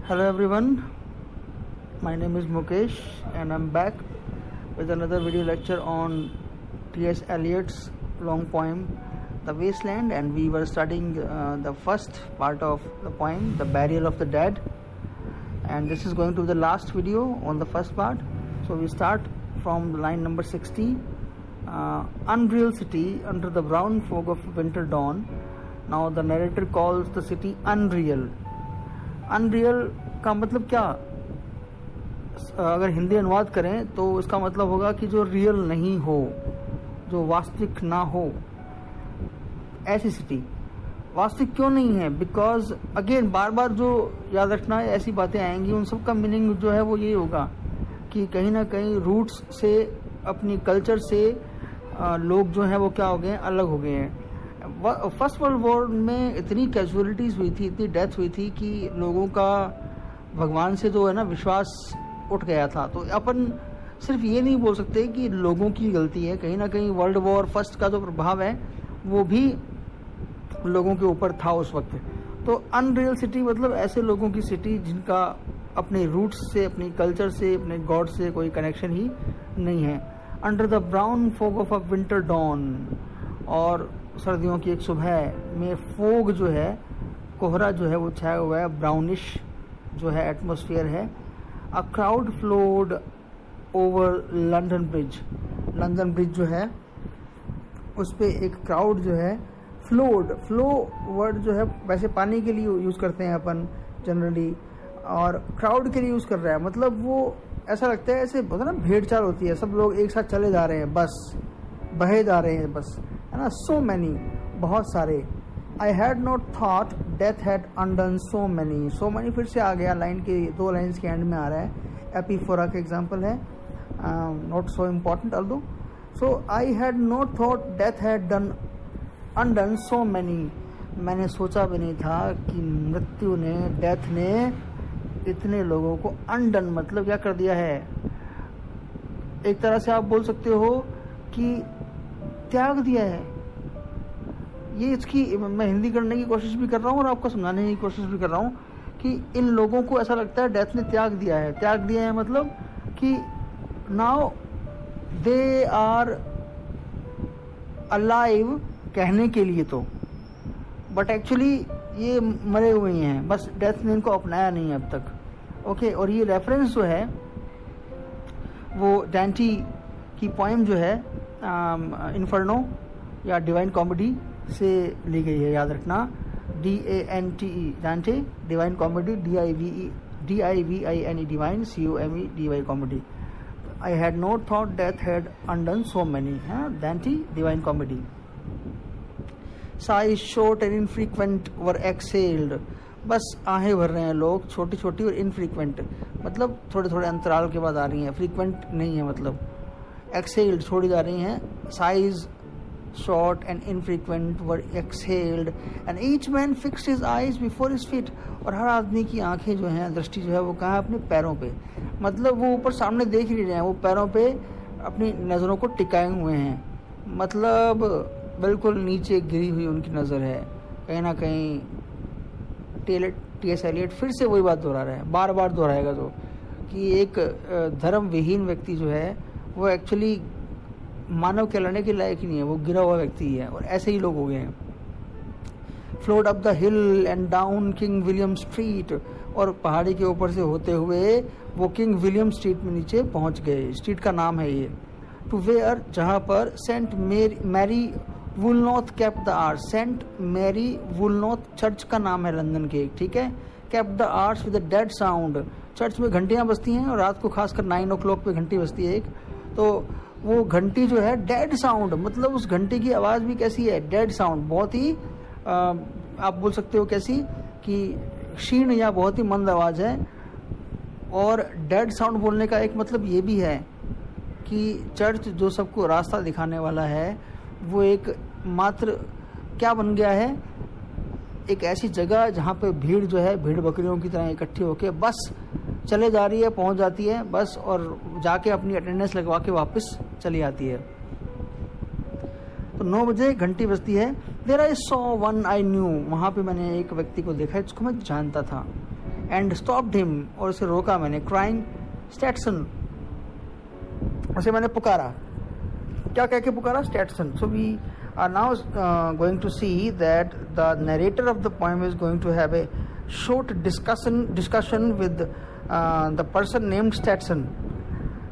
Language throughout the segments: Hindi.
Hello everyone, my name is Mukesh and I'm back with another video lecture on T.S. Eliot's long poem The Wasteland, and we were studying the first part of the poem, The Burial of the Dead, and this is going to be the last video on the first part. So we start from line number 60. Unreal city under the brown fog of winter dawn. Now the narrator calls the city unreal. Unreal का मतलब क्या, अगर हिंदी अनुवाद करें तो इसका मतलब होगा कि जो रियल नहीं हो, जो वास्तविक ना हो, ऐसी सिटी। वास्तविक क्यों नहीं है? बिकॉज अगेन बार बार जो याद रखना है, ऐसी बातें आएंगी, उन सब का मीनिंग जो है वो ये होगा कि कहीं ना कहीं रूट्स से, अपनी कल्चर से लोग जो हैं वो क्या हो गए हैं, अलग हो गए हैं। फर्स्ट वर्ल्ड वॉर में इतनी कैजुअलिटीज हुई थी, इतनी डेथ हुई थी कि लोगों का भगवान से जो है ना विश्वास उठ गया था। तो अपन सिर्फ ये नहीं बोल सकते कि लोगों की गलती है, कहीं ना कहीं वर्ल्ड वॉर फर्स्ट का जो प्रभाव है वो भी लोगों के ऊपर था उस वक्त। तो अनरियल सिटी मतलब ऐसे लोगों की सिटी जिनका अपने रूट्स से, अपनी कल्चर से, अपने गॉड से कोई कनेक्शन ही नहीं है। Under the brown fog of a winter dawn, और सर्दियों की एक सुबह में फोग जो है, कोहरा जो है वो छाया हुआ है, ब्राउनिश जो है एटमॉस्फेयर है। A crowd flowed over London bridge, London bridge जो है उस पे एक क्राउड जो है, फ्लोड, फ्लो वर्ड जो है वैसे पानी के लिए यूज करते हैं अपन जनरली, और क्राउड के लिए यूज कर रहा है, मतलब वो ऐसा लगता है ऐसे होता है ना, भेड़ चाल होती है, सब लोग एक साथ चले जा रहे हैं, बस बहे जा रहे हैं, बस है ना। सो मैनी, बहुत सारे। I had not thought death had undone so many, so many फिर से आ गया, लाइन के दो लाइन्स के एंड में आ रहा है। एपीफोरा का एग्जाम्पल है, not so important although. So I had not thought death had done undone so many, मैंने सोचा भी नहीं था कि मृत्यु ने, डेथ ने इतने लोगों को अनडन मतलब क्या कर दिया है। एक तरह से आप बोल सकते हो कि त्याग दिया है। ये इसकी मैं हिंदी करने की कोशिश भी कर रहा हूँ और आपको समझाने की कोशिश भी कर रहा हूँ कि इन लोगों को ऐसा लगता है डेथ ने त्याग दिया है। त्याग दिया है मतलब कि नाउ दे आर अलाइव कहने के लिए तो, बट एक्चुअली ये मरे हुए हैं, बस डेथ ने इनको अपनाया नहीं है अब तक। ओके, और ये रेफरेंस जो है वो डांटी की पोएम जो है इन्फर्नो या डिवाइन कॉमेडी से ली गई है, याद रखना। DANTE, डांटे, divine comedy, DIVINE divine, COMEDY comedy. I had not thought death had undone so many, है डांटे divine comedy. Size short and infrequent were excelled, बस आहें भर रहे हैं लोग, छोटी छोटी और इनफ्रीक्वेंट मतलब थोड़े थोड़े अंतराल के बाद आ रही हैं, फ्रीक्वेंट नहीं है मतलब। एक्सेल्ड छोड़ी जा रही हैं, size short and infrequent were excelled and each man fixed his eyes before his feet, और हर आदमी की आंखें जो हैं, दृष्टि जो है वो कहाँ है, अपने पैरों पे, मतलब वो ऊपर सामने देख नहीं रहे हैं, वो पैरों पे अपनी नज़रों को टिकाए हुए हैं, मतलब बिल्कुल नीचे गिरी हुई उनकी नज़र है। कहीं ना कहीं T.S. एलियट फिर से वही बात दोहरा रहा है, बार बार दोहराएगा तो, कि एक धर्म विहीन व्यक्ति जो है वो एक्चुअली मानव कहलाने के लायक ही नहीं है, वो गिरा हुआ व्यक्ति है, और ऐसे ही लोग हो गए हैं। Flowed up the hill and down king William street, और पहाड़ी के ऊपर से होते हुए वो किंग विलियम स्ट्रीट में नीचे पहुंच गए, स्ट्रीट का नाम है ये। टू वेयर, जहां पर Saint Mary Woolnoth kept the hours, Saint Mary Woolnoth church का नाम है लंदन के, ठीक है। Kept the hours with the dead sound, church में घंटियां बजती हैं और रात को खासकर 9 o'clock पे घंटी बजती है एक, तो वो घंटी जो है डेड साउंड, मतलब उस घंटी की आवाज भी कैसी है, डेड साउंड, बहुत ही आप बोल सकते हो कैसी कि क्षीण या बहुत ही मंद आवाज है। और डेड साउंड बोलने का एक मतलब ये भी है कि चर्च जो सबको रास्ता दिखाने वाला है वो एक मात्र क्या बन गया है, एक ऐसी जगह जहाँ पे भीड़ जो है भीड़ बकरियों की तरह इकट्ठी होके बस चले जा रही है, पहुंच जाती है बस, और जाके अपनी अटेंडेंस लगवा के वापस चली आती है। तो 9 बजे घंटी बजती है। There I saw one I knew, वहां पे मैंने एक व्यक्ति को देखा जिसको मैं जानता था। एंड स्टॉप्ड हिम, और उसे रोका मैंने, क्राइंग स्टेटसन, उसे मैंने पुकारा, क्या कह के पुकारा, Stetson. So we are now going to see that the narrator of the poem is going to have a short discussion with the person named Stetson.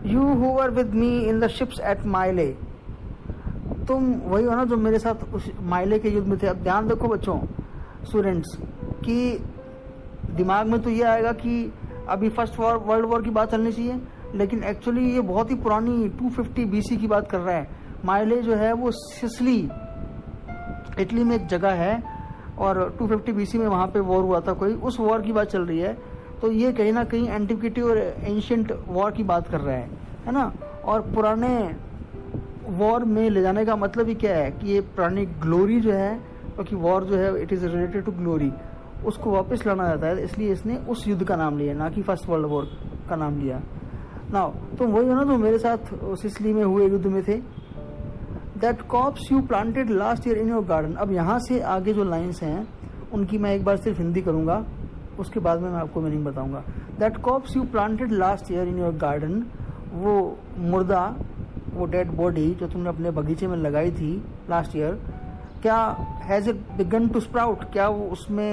You who were with me in the ships at Myle, तुम वही हो ना जो मेरे साथ उस माइले के युद्ध में थे. अब ध्यान रखो बच्चों, स्टूडेंट्स, कि दिमाग में तो ये आएगा कि अभी फर्स्ट वर्ल्ड वॉर की बात चलनी चाहिए, लेकिन एक्चुअली ये बहुत ही पुरानी 250 BC की बात कर रहा है. माइले जो है वो सिसिली, इटली में एक जगह है, और 250 BC में वहाँ पे वॉर हुआ था कोई, उस वॉर की बात चल रही है. तो ये कहीं ना कहीं एंटिक्विटी और एंशियंट वॉर की बात कर रहा है ना. और पुराने वॉर में ले जाने का मतलब ही क्या है कि ये पुरानी ग्लोरी जो है, क्योंकि वॉर जो है it is related to glory, उसको वापस लाना जाता है, इसलिए इसने उस युद्ध का नाम लिया, ना कि फर्स्ट वर्ल्ड वॉर का नाम लिया. नाउ तुम वही हो ना जो मेरे साथ सिसिली में हुए युद्ध में थे. That corpse you planted last year in your garden. अब यहाँ से आगे जो लाइन्स हैं उनकी मैं एक बार सिर्फ हिंदी करूँगा, उसके बाद में मैं आपको मीनिंग बताऊँगा. That corpse you planted last year in your garden, वो मुर्दा, वो डेड बॉडी जो तुमने अपने बगीचे में लगाई थी लास्ट ईयर, क्या has it begun to sprout, क्या वो उसमें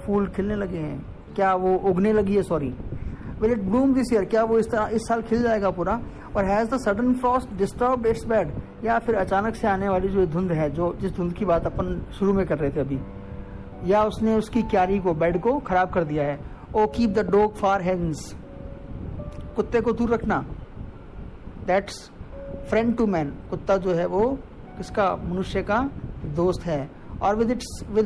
फूल खिलने लगे हैं, क्या वो उगने लगी है, sorry. Will it bloom this year, क्या वो इस साल खिल जाएगा पूरा. और has the sudden Frost disturbed it's bed, या फिर अचानक से आने वाली जो धुंध है, जो जिस धुंध की बात अपन शुरू में कर रहे थे अभी, या उसने उसकी क्यारी को, बेड को खराब कर दिया है. Oh keep the dog far hence, कुत्ते को दूर रखना. दैट्स फ्रेंड टू मैन, कुत्ता जो है वो किसका, मनुष्य का दोस्त है. और with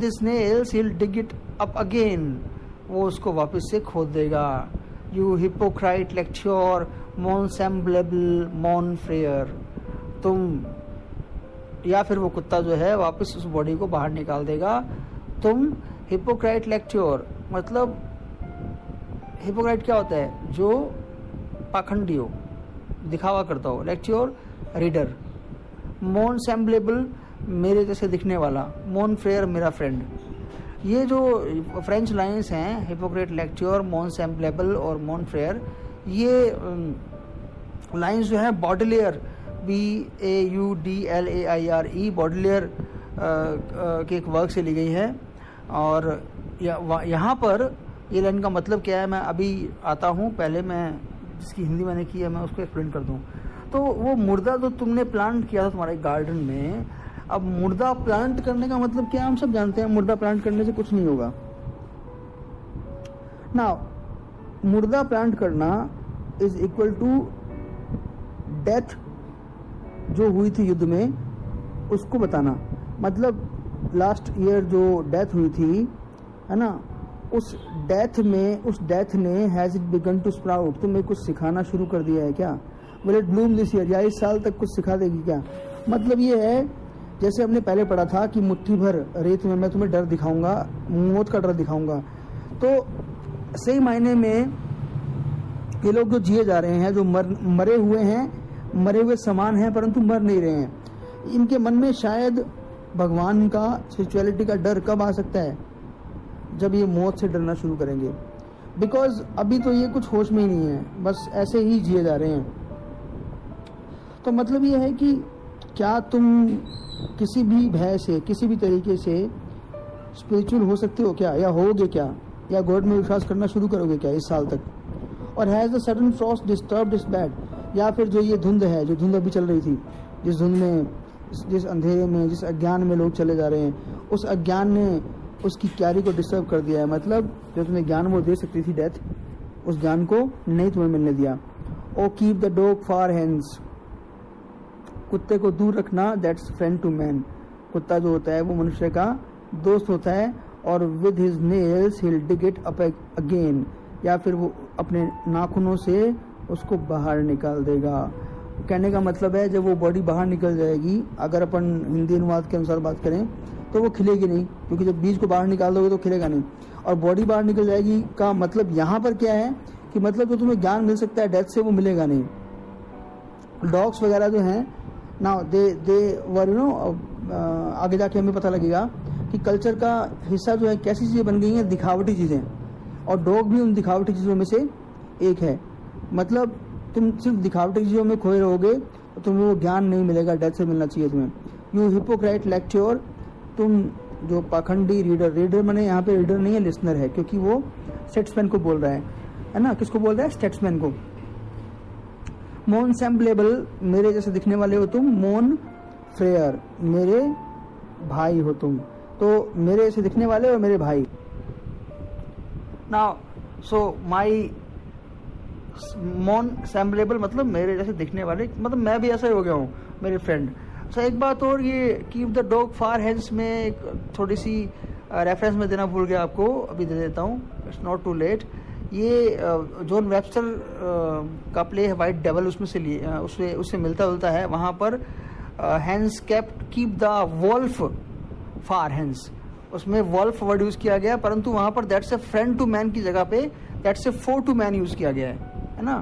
his nails he will dig it up again, वो उसको वापस से खोद देगा. यू हिपोक्राइट लेक्चर मॉन सैम्बलेबल मॉन फ्रेयर, तुम, या फिर वो कुत्ता जो है वापस उस बॉडी को बाहर निकाल देगा. तुम हिपोक्राइट लेक्चर, मतलब हिपोक्राइट क्या होता है, जो पाखंडी हो, दिखावा करता हो. Lecture reader. मॉन सैम्बलेबल, मेरे जैसे दिखने वाला. मॉन फ्रेयर, मेरा फ्रेंड. ये जो फ्रेंच लाइन्स हैं, हिपोक्रेट लेक्चर, मॉन सैम्बलेबल और मॉन फ्रेयर, ये लाइन्स जो है बॉडलेयर, BAUDLAIRE, बॉडलेयर के एक वर्क से ली गई है. और यहाँ पर ये लाइन का मतलब क्या है, मैं अभी आता हूँ, पहले मैं जिसकी हिंदी मैंने की है मैं उसको एक्सप्लेन कर दूँ. तो वो मुर्दा जो तुमने प्लांट किया था तुम्हारे गार्डन में, अब मुर्दा प्लांट करने का मतलब क्या, हम सब जानते हैं मुर्दा प्लांट करने से कुछ नहीं होगा ना. मुर्दा प्लांट करना इज इक्वल टू डेथ जो हुई थी युद्ध में, उसको बताना. मतलब लास्ट ईयर जो डेथ हुई थी, है ना, उस डेथ ने has it begun to sprout, तुम्हें कुछ सिखाना शुरू कर दिया है क्या. Will it bloom this year, या इस साल तक कुछ सिखा देगी क्या. मतलब ये है, जैसे हमने पहले पढ़ा था कि मुट्ठी भर रेत में मैं तुम्हें डर दिखाऊंगा, मौत का डर दिखाऊंगा. तो सही मायने में ये लोग जो जिए जा रहे हैं, जो मरे हुए हैं, मरे हुए समान हैं परंतु मर नहीं रहे हैं, इनके मन में शायद भगवान का, स्पिरिचुअलिटी का डर कब आ सकता है, जब ये मौत से डरना शुरू करेंगे. बिकॉज अभी तो ये कुछ होश में ही नहीं है, बस ऐसे ही जिए जा रहे हैं. तो मतलब ये है कि क्या तुम किसी भी भय से, किसी भी तरीके से स्पिरिचुअल हो सकते हो क्या, या होगे क्या, या गॉड में विश्वास करना शुरू करोगे क्या इस साल तक. और has the sudden Frost disturbed it's bed, या फिर जो ये धुंध है, जो धुंध अभी चल रही थी, जिस धुंध में, जिस अंधेरे में, जिस अज्ञान में लोग चले जा रहे हैं, उस अज्ञान ने उसकी क्यारी को डिस्टर्ब कर दिया है. मतलब जो तुम्हें ज्ञान वो दे सकती थी डेथ, उस ज्ञान को नहीं तुम्हें मिलने दिया. Oh keep the dog far hands, कुत्ते को दूर रखना. दैट्स फ्रेंड टू मैन, कुत्ता जो होता है वो मनुष्य का दोस्त होता है. और with his nails he will dig it up again, या फिर वो अपने नाखूनों से उसको बाहर निकाल देगा. कहने का मतलब है जब वो बॉडी बाहर निकल जाएगी, अगर अपन हिंदी अनुवाद के अनुसार बात करें तो वो खिलेगी नहीं, क्योंकि जब बीज को बाहर निकाल दोगे तो खिलेगा नहीं. और बॉडी बाहर निकल जाएगी का मतलब यहाँ पर क्या है कि मतलब जो तुम्हें ज्ञान मिल सकता है डेथ से, वो मिलेगा नहीं. डॉग्स वगैरह जो हैं ना, दे वर यू नो, आगे जाके हमें पता लगेगा कि कल्चर का हिस्सा जो है कैसी चीज़ें बन गई हैं, दिखावटी चीज़ें. और डॉग भी उन दिखावटी चीज़ों में से एक है। मतलब तुम सिर्फ दिखावटी चीज़ों में खोए रहोगे तो तुम्हें वो ज्ञान नहीं मिलेगा, डेथ से मिलना चाहिए तुम्हें। यू हिपोक्रेट लेक्च्योर, तुम जो पाखंडी रीडर माने यहाँ पे रीडर नहीं है, लिसनर है, क्योंकि वो स्टेट्समैन को बोल रहा है ना। किसको बोल रहा है? स्टेट्समैन को। मोन सैम्पलेबल, मेरे जैसे दिखने वाले हो तुम। मोन फ्रेयर, मेरे भाई हो तुम। तो मेरे जैसे दिखने वाले हो मेरे भाई। नाउ सो माई मोन सैम्पलेबल मतलब मेरे जैसे दिखने वाले, मतलब मैं भी ऐसा ही हो गया हूँ, मेरे फ्रेंड। सो एक बात और, ये keep the dog far hence में एक थोड़ी सी रेफरेंस में देना भूल गया आपको, अभी दे देता हूँ, इट्स नॉट टू लेट। ये जॉन वेबस्टर का प्ले है वाइट डेवल, उसमें से लिए उससे मिलता जुलता है। वहाँ पर hence kept keep the wolf far hence, उसमें वॉल्फ वर्ड यूज किया गया, परंतु वहाँ पर that's a friend to man की जगह पे that's a foe to man use किया गया है ना।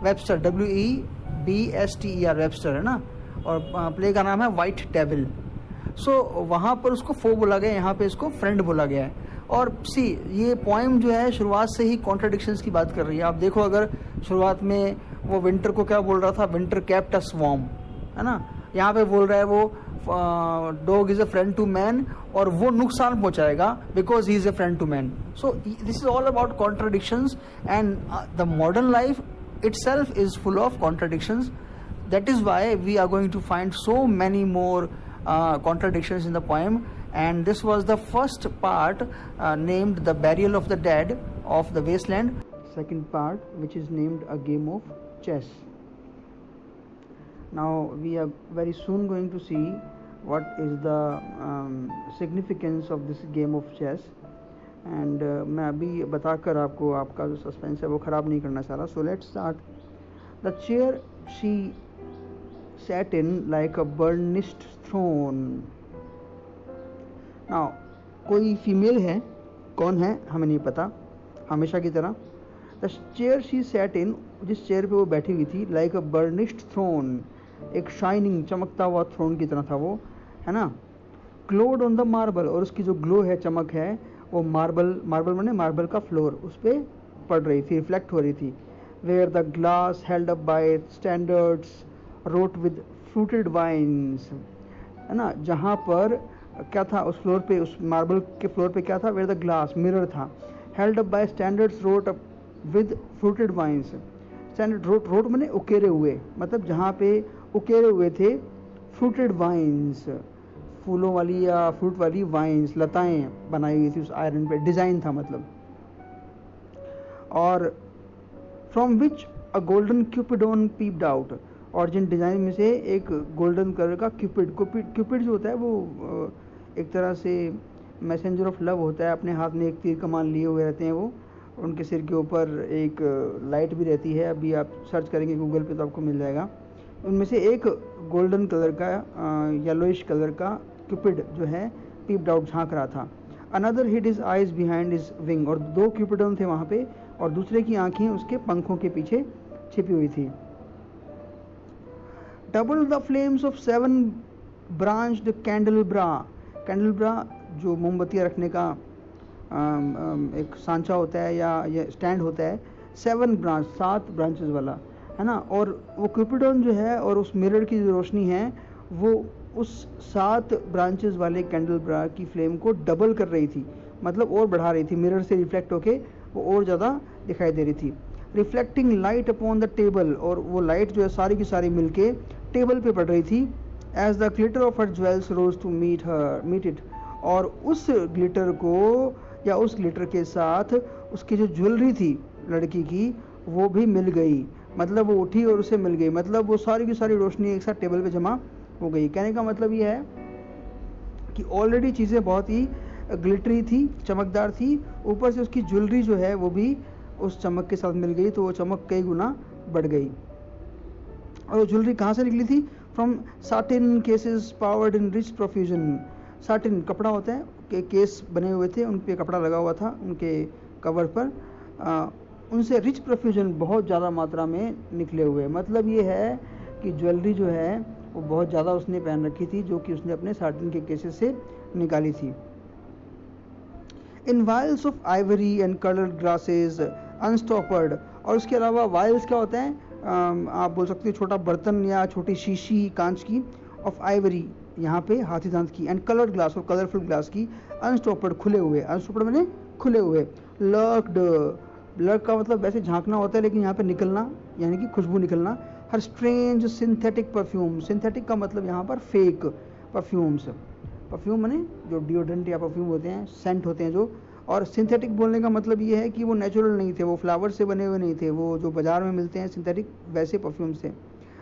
वेबस्टर, WEBSTER वेबस्टर है ना, और प्ले का नाम है वाइट डेविल। सो वहाँ पर उसको फो बोला गया, यहाँ पे इसको फ्रेंड बोला गया है। और सी ये पोएम जो है शुरुआत से ही कॉन्ट्राडिक्शंस की बात कर रही है। आप देखो, अगर शुरुआत में वो विंटर को क्या बोल रहा था, विंटर केप्ट अ स्वॉर्म, है ना। यहाँ पे बोल रहा है वो dog is a friend to man, और वो नुकसान पहुंचाएगा because he is a friend to man. So this is all about contradictions, and the modern life itself is full of contradictions. That is why we are going to find so many more contradictions in the poem, and this was the first part named The Burial of the Dead of the Wasteland. Second part, which is named A Game of Chess. Now we are very soon going to see what is the significance of this game of chess, and मैं अभी बताकर आपको आपका जो सस्पेंस है वो ख़राब नहीं करना चाह रहा। So let's start. The chair she sat in like a burnished throne. Now कोई फीमेल है, कौन है हमें नहीं पता, हमेशा की तरह। The chair she sat in, जिस चेयर पे वो बैठी हुई थी, लाइक अ बर्निश्ड थ्रोन, एक शाइनिंग चमकता हुआ थ्रोन की तरह था वो, है ना। ग्लोड ऑन द मार्बल, और उसकी जो ग्लो है, चमक है, वो मार्बल माने मार्बल का फ्लोर, उस पर पड़ रही थी, रिफ्लेक्ट हो रही थी। Where the glass held up by standards wrought with fruited vines, है ना। जहाँ पर क्या था उस फ्लोर पे, उस मार्बल के फ्लोर पे क्या था? वेयर द ग्लास, मिरर था। Held up by standards wrought up with fruited vines, standard wrought माने उकेरे हुए, मतलब जहाँ पे उकेरे हुए थे फ्रूटेड वाइन्स, फूलों वाली या फ्रूट वाली वाइन्स, लताएं बनाई हुई थी उस आयरन पे, डिजाइन था मतलब। और from which a golden Cupidon peeped out, और जिन डिजाइन में से एक गोल्डन कलर का क्यूपिड जो होता है वो एक तरह से मैसेंजर ऑफ लव होता है, अपने हाथ में एक तीर कमान लिए हुए रहते हैं वो, उनके सिर के ऊपर एक लाइट भी रहती है, अभी आप सर्च करेंगे गूगल पे तो आपको मिल जाएगा। उनमें से एक गोल्डन कलर का येलोइश कलर का क्यूपिड जो है पीप्ड आउट, झांक रहा था। Another hid his eyes behind his wing, और दो क्यूपिडोन थे वहाँ पे, और दूसरे की आंखें उसके पंखों के पीछे छिपी हुई थी। Double the flames of 7 branched candelabra, candelabra जो मोमबत्तियाँ रखने का एक सांचा होता है या ये स्टैंड होता है, 7 ब्रांच, 7 ब्रांचेस वाला, है ना। और वो क्यूपिडोन जो है और उस मिरर की जो रोशनी है वो उस 7 ब्रांचेस वाले कैंडल ब्रा की फ्लेम को डबल कर रही थी, मतलब और बढ़ा रही थी, मिरर से रिफ्लेक्ट होके वो और ज़्यादा दिखाई दे रही थी। Reflecting light upon the table, और वो लाइट जो है सारी की सारी मिलके टेबल पे पड़ रही थी। As the glitter of her jewels rose to meet it, और उस ग्लिटर को या उस ग्लिटर के साथ उसकी जो ज्वेलरी थी लड़की की वो भी मिल गई, मतलब वो उठी और उसे मिल गई, मतलब वो सारी की सारी रोशनी एक साथ टेबल पे जमा हो गई। कहने का मतलब ये है कि ऑलरेडी चीज़ें बहुत ही ग्लिटरी थी, चमकदार थी, ऊपर से उसकी ज्वेलरी जो है वो भी उस चमक के साथ मिल गई, तो वो चमक कई गुना बढ़ गई। और वो ज्वेलरी कहाँ से निकली थी? From satin cases powered in rich profusion. Satin कपड़ा होता है, के केस बने हुए थे, उन पे कपड़ा लगा हुआ था उनके कवर पर, उनसे रिच प्रोफ्यूजन बहुत ज़्यादा मात्रा में निकले हुए। मतलब ये है कि ज्वेलरी जो है वो बहुत ज़्यादा उसने पहन रखी थी, जो कि उसने अपने साटिन के केसेस से निकाली थी। In vials of ivory and coloured glasses unstoppered. और उसके अलावा वाइल्स क्या होते हैं, आप बोल सकते हो छोटा बर्तन या छोटी शीशी कांच की, ऑफ आइवरी यहाँ पे हाथी दांत की, एंड कलर्ड ग्लास और कलरफुल ग्लास की, अनस्टॉपर्ड खुले हुए, अनस्टॉपर्ड मैंने खुले हुए, लर्क्ड, लर्क का मतलब वैसे झांकना होता है लेकिन यहाँ पे निकलना यानी कि खुशबू निकलना। हर स्ट्रेंज सिंथेटिक परफ्यूम, सिंथेटिक का मतलब यहाँ पर फेक परफ्यूम्स, परफ्यूम माने जो डिओड्रेंट या परफ्यूम होते हैं, सेंट होते हैं जो, और सिंथेटिक बोलने का मतलब ये है कि वो नेचुरल नहीं थे, वो फ्लावर से बने हुए नहीं थे, वो जो बाजार में मिलते हैं सिंथेटिक वैसे परफ्यूम्स थे।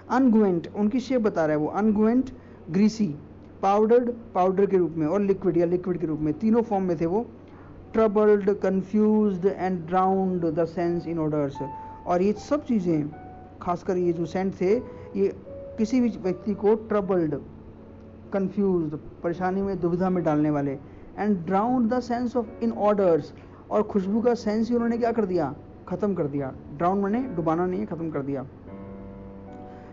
अनगुएंट, उनकी शेप बता रहा है वो, अनगुएंट, ग्रीसी, पाउडर्ड, पाउडर के रूप में, और लिक्विड या लिक्विड के रूप में, तीनों फॉर्म में थे वो। Troubled, confused and drowned the sense in orders. और ये सब चीज़ें, खासकर ये जो सेंट थे, ये किसी भी व्यक्ति को ट्रबल्ड, कंफ्यूज्ड, परेशानी में, दुविधा में डालने वाले, and drowned the sense of in orders, और खुशबू का सेंस ही उन्होंने क्या कर दिया, खत्म कर दिया। ड्राउंड मैंने डुबाना नहीं है, खत्म कर दिया।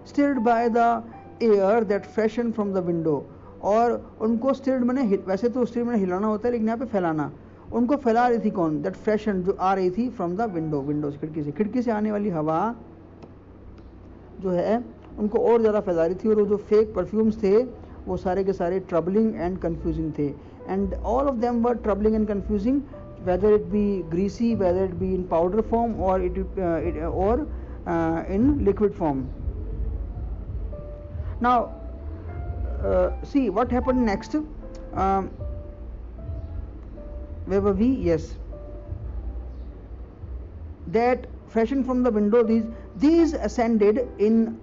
Stirred by the air that freshen from the window, और उनको स्टिर्ड मैंने, वैसे तो स्टिर्ड मैंने हिलाना होता है लेकिन यहाँ पे फैलाना, उनको फैला रही थी कौन, दैट फ्रेशन जो आ रही थी फ्रॉम द विंडो, विंडो से, खिड़की से आने वाली हवा जो है उनको और ज़्यादा फैला रही थी। और वो जो फेक परफ्यूम्स थे वो सारे के सारे ट्रबलिंग एंड कंफ्यूजिंग थे, and all of them were troubling and confusing, whether it be greasy, whether it be in powder form or in liquid form. Now see what happened next. Where were we? Yes, that freshened from the window, these ascended in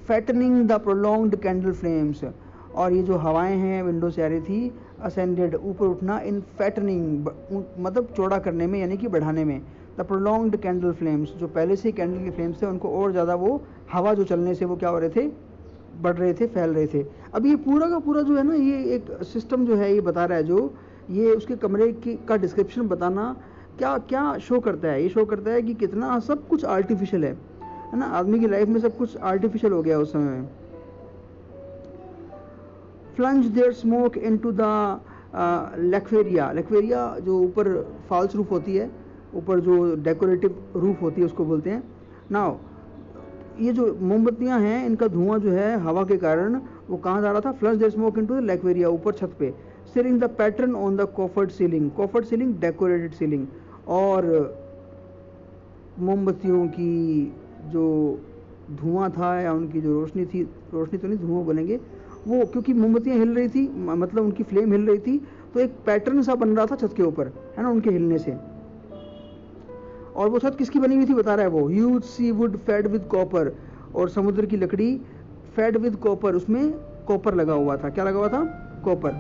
fattening the prolonged candle flames. और ये जो हवाएं हैं विंडो से आ रही थी, असेंडेड, ऊपर उठना, इन फैटनिंग मतलब चौड़ा करने में यानी कि बढ़ाने में, द प्रोलॉन्ग्ड कैंडल फ्लेम्स, जो पहले से कैंडल के फ्लेम्स थे उनको और ज़्यादा वो हवा जो चलने से वो क्या हो रहे थे, बढ़ रहे थे, फैल रहे थे। अब ये पूरा का पूरा जो है ना, ये एक सिस्टम जो है ये बता रहा है, जो ये उसके कमरे की का डिस्क्रिप्शन बताना क्या क्या शो करता है, ये शो करता है कि कितना सब कुछ आर्टिफिशियल है ना, आदमी की लाइफ में सब कुछ आर्टिफिशियल हो गया उस समय में। Plunge their smoke into the laquearia, laquearia जो ऊपर फॉल्स रूफ होती है, ऊपर जो डेकोरेटिव रूफ होती है उसको बोलते हैं। नाउ ये जो मोमबत्तियां हैं इनका धुआं जो है हवा के कारण वो कहाँ जा रहा था, flush their smoke into the laquearia, ऊपर छत पे। Stirring the pattern on the coffered ceiling, coffered ceiling decorated ceiling, और मोमबत्तियों की जो धुआं था या उनकी जो रोशनी थी, रोशनी तो नहीं धुआं बोलेंगे वो, क्योंकि मोमबत्तियां हिल रही थी, मतलब उनकी फ्लेम हिल रही थी, तो एक पैटर्न सा बन रहा था छत के ऊपर, है ना, उनके हिलने से। और वो छत किसकी बनी हुई थी बता रहा है वो, huge sea wood fed with copper, और समुद्र की लकड़ी फेड विद कॉपर, उसमें कॉपर लगा हुआ था, क्या लगा हुआ था, copper.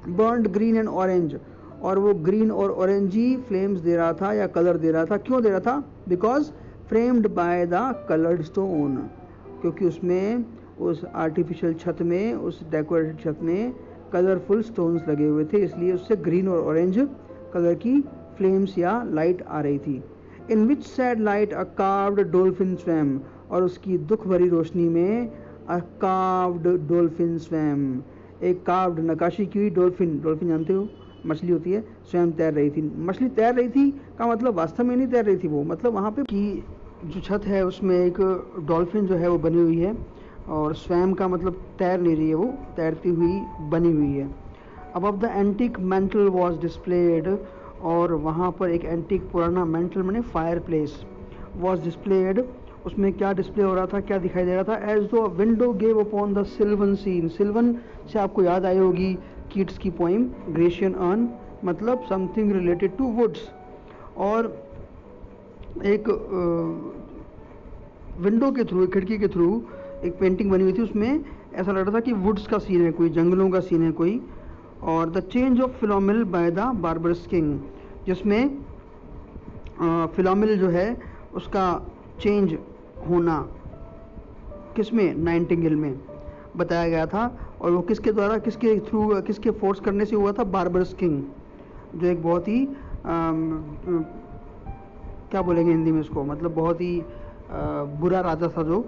Burned green and orange, और वो ग्रीन और ऑरेंजी फ्लेम्स दे रहा था या कलर दे रहा था, क्यों दे रहा था, because framed by the coloured stone, क्योंकि उसमें उस आर्टिफिशियल छत में, उस डेकोरेटेड छत में कलरफुल स्टोन्स लगे हुए थे, इसलिए उससे ग्रीन और ऑरेंज कलर की फ्लेम्स या लाइट आ रही थी। इन विच सैड लाइट अ कार्व्ड डॉल्फिन स्वैम, और उसकी दुख भरी रोशनी में अ कार्व्ड डॉल्फिन स्वैम, एक कार्व्ड नक्काशी की हुई डॉल्फिन, डॉल्फिन जानते हो मछली होती है, स्वयं तैर रही थी। मछली तैर रही थी का मतलब वास्तव में नहीं तैर रही थी वो, मतलब वहाँ पे की जो छत है उसमें एक डॉल्फिन जो है वो बनी हुई है, और स्वयं का मतलब तैर नहीं रही है, वो तैरती हुई बनी हुई है। Above the antique mental was displayed, और वहाँ पर एक एंटीक पुराना मेंटल मैंने फायर प्लेस वॉज डिस्प्लेड, उसमें क्या डिस्प्ले हो रहा था, क्या दिखाई दे रहा था, as though window gave upon the sylvan scene, sylvan से आपको याद आई होगी कीट्स की पोइम ग्रेशियन अर्न, मतलब समथिंग रिलेटेड टू वुड्स, और एक विंडो के थ्रू, खिड़की के थ्रू एक पेंटिंग बनी हुई थी, उसमें ऐसा लग रहा था कि वुड्स का सीन है, कोई जंगलों का सीन है कोई। और the change of Philomel by the barbarous king, जिसमें फिलोमिल जो है उसका चेंज होना किसमें, नाइटिंगेल में बताया गया था, और वो किसके द्वारा, किसके थ्रू, किसके फोर्स करने से हुआ था, बार्बरस किंग, जो एक बहुत ही क्या बोलेंगे हिंदी में इसको, मतलब बहुत ही बुरा राजा था जो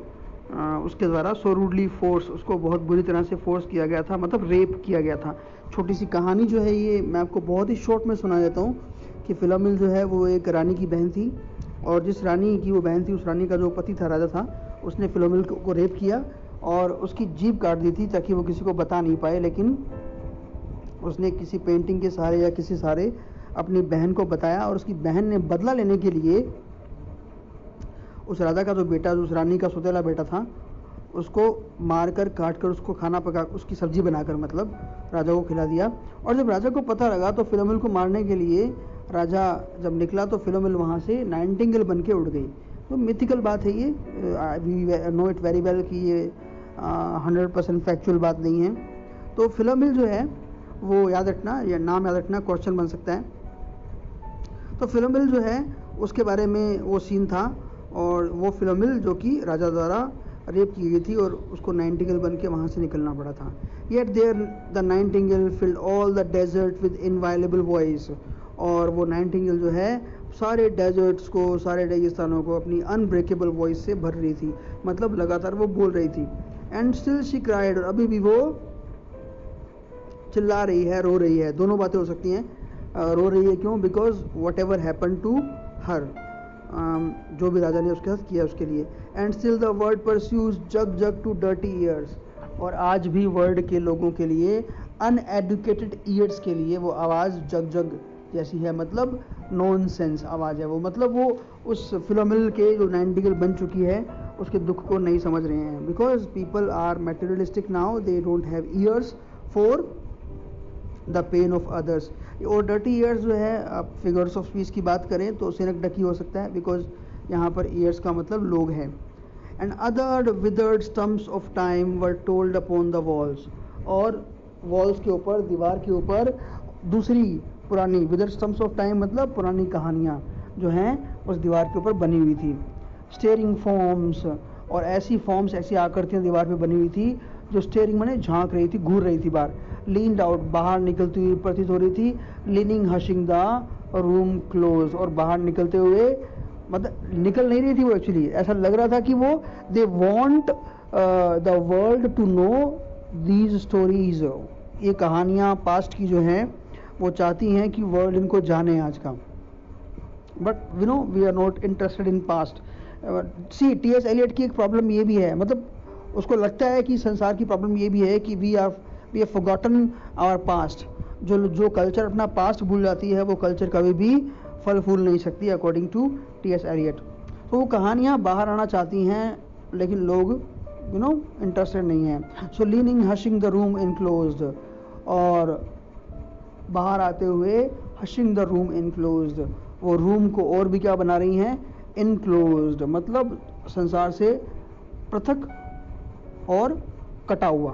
उसके द्वारा सो रूडली फोर्स, उसको बहुत बुरी तरह से फोर्स किया गया था, मतलब रेप किया गया था। छोटी सी कहानी जो है ये मैं आपको बहुत ही शॉर्ट में सुना देता हूँ कि फिलोमिल जो है वो एक रानी की बहन थी, और जिस रानी की वो बहन थी उस रानी का जो पति था, राजा था, उसने फिलोमिल को रेप किया और उसकी जीभ काट दी थी ताकि वो किसी को बता नहीं पाए। लेकिन उसने किसी पेंटिंग के सहारे या किसी सहारे अपनी बहन को बताया, और उसकी बहन ने बदला लेने के लिए उस राजा का जो बेटा, उस रानी का सौतेला बेटा था, उसको मारकर काट कर उसको खाना पका, उसकी सब्जी बनाकर मतलब राजा को खिला दिया। और जब राजा को पता लगा तो फिलोमिल को मारने के लिए राजा जब निकला तो फिलोमिल वहाँ से नाइटिंगेल बन के उड़ गई। तो मिथिकल बात है ये, we know it very well कि ये 100% फैक्चुअल बात नहीं है। तो फिलोमिल जो है वो याद रखना, ये नाम याद रखना, क्वेश्चन बन सकता है। तो फिलोमिल जो है उसके बारे में वो सीन था, और वो फिलोमिल जो कि राजा द्वारा रेप की गई थी और उसको नाइटिंगेल बन के वहाँ से निकलना पड़ा था। Yet there the nightingale filled all the desert with inviolable voice, और वो नाइटिंगेल जो है सारे डेजर्ट्स को, सारे रेगिस्तानों को अपनी अनब्रेकेबल वॉइस से भर रही थी, मतलब लगातार वो बोल रही थी। एंड स्टिल शी क्राइड, और अभी भी वो चिल्ला रही है, रो रही है, दोनों बातें हो सकती हैं। रो रही है क्यों? Because whatever happen to her, जो भी राजा ने उसके साथ किया उसके लिए। And still the world pursues jug jug to dirty ears, और आज भी वर्ल्ड के लोगों के लिए, अनएडुकेटेड ईयर्स के लिए वो आवाज़ जग जग जैसी है, मतलब नॉनसेंस आवाज़ है वो, मतलब वो उस फिलोमिल के जो नाइटिंगेल बन चुकी है उसके दुख को नहीं समझ रहे हैं। Because people are materialistic now, they don't have ears for the pain of others. और डर्टी ईयर्स जो है, आप फिगर्स ऑफ स्पीच की बात करें तो सिनक डकी हो सकता है, बिकॉज यहाँ पर ईयर्स का मतलब लोग हैं। And other withered stumps of time were told upon the walls, और वॉल्स के ऊपर, दीवार के ऊपर दूसरी पुरानी, विदर्ड स्टम्प्स ऑफ टाइम मतलब पुरानी कहानियाँ जो हैं उस दीवार के ऊपर बनी हुई थी। स्टेयरिंग फॉर्म्स, और ऐसी फॉर्म्स, ऐसी आकृतियाँ दीवार पे बनी हुई थी जो स्टेयरिंग माने झांक रही थी, घूर रही थी बाहर। लीन्ड आउट, बाहर निकलती हुई प्रतीत हो रही थी। लीनिंग हशिंग द रूम क्लोज, और बाहर निकलते हुए, मतलब निकल नहीं रही थी वो, एक्चुअली ऐसा लग रहा था कि वो they want the world to know these stories, ये कहानियाँ पास्ट की जो हैं वो चाहती हैं कि वर्ल्ड इनको जाने आज का। But we know we are not interested in past. See T S. Eliot की एक प्रॉब्लम ये भी है, मतलब उसको लगता है कि संसार की प्रॉब्लम ये भी है कि we have forgotten our past. जो कल्चर अपना पास्ट भूल जाती है वो कल्चर कभी भी फल फूल नहीं सकती, अकॉर्डिंग टू टी.एस. एलियट। तो वो कहानियाँ बाहर आना चाहती हैं लेकिन लोग इंटरेस्टेड नहीं हैं। सो लीनिंग हशिंग द रूम इनक्लोज्ड, और बाहर आते हुए हशिंग द रूम इनक्लोज्ड, वो रूम को और भी क्या बना रही हैं? इनक्लोज्ड, मतलब संसार से पृथक और कटा हुआ।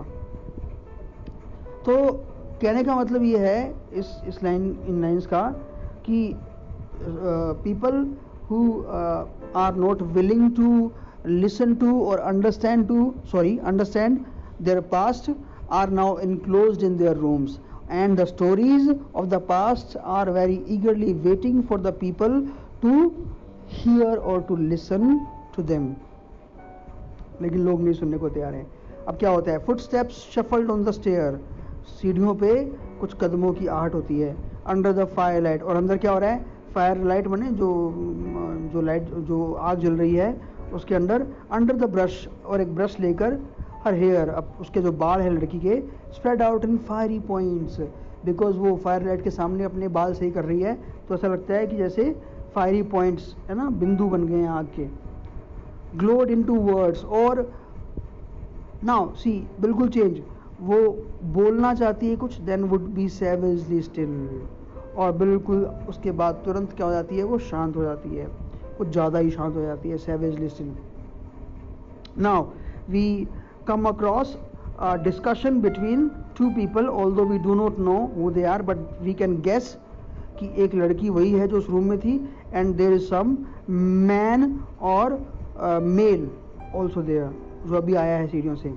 तो कहने का मतलब ये है इस इन लाइन्स का कि people who are not willing to listen to or understand their past are now enclosed in their rooms, and the stories of the past are very eagerly waiting for the people to hear or to listen to them, लेकिन लोग नहीं सुनने को तैयार हैं। अब क्या होता है? footsteps shuffled on the stair, सीढ़ियों पे कुछ कदमों की आहट होती है। under the firelight, और अंदर क्या हो रहा है? फायर लाइट माने जो लाइट, जो आग जल रही है उसके अंदर। अंडर द ब्रश, और एक ब्रश लेकर हर हेयर, अब उसके जो बाल है लड़की के, spread out in fiery points, because वो फायर लाइट के सामने अपने बाल सही कर रही है तो ऐसा लगता है कि जैसे फायरी पॉइंट्स है ना, बिंदु बन गए हैं आग के। ग्लोड इन टू वर्ड्स, और नाउ सी बिल्कुल चेंज, वो बोलना चाहती है कुछ, देन वुड बी सैवेजली स्टिल, और बिल्कुल उसके बाद तुरंत क्या हो जाती है? वो शांत हो जाती है, कुछ ज़्यादा ही शांत हो जाती है, savagely still. Now we come across a discussion between two people, although we do not know who they are, but we can guess कि एक लड़की वही है जो उस रूम में थी, and there is some man or male also there, जो अभी आया है सीढ़ियों से।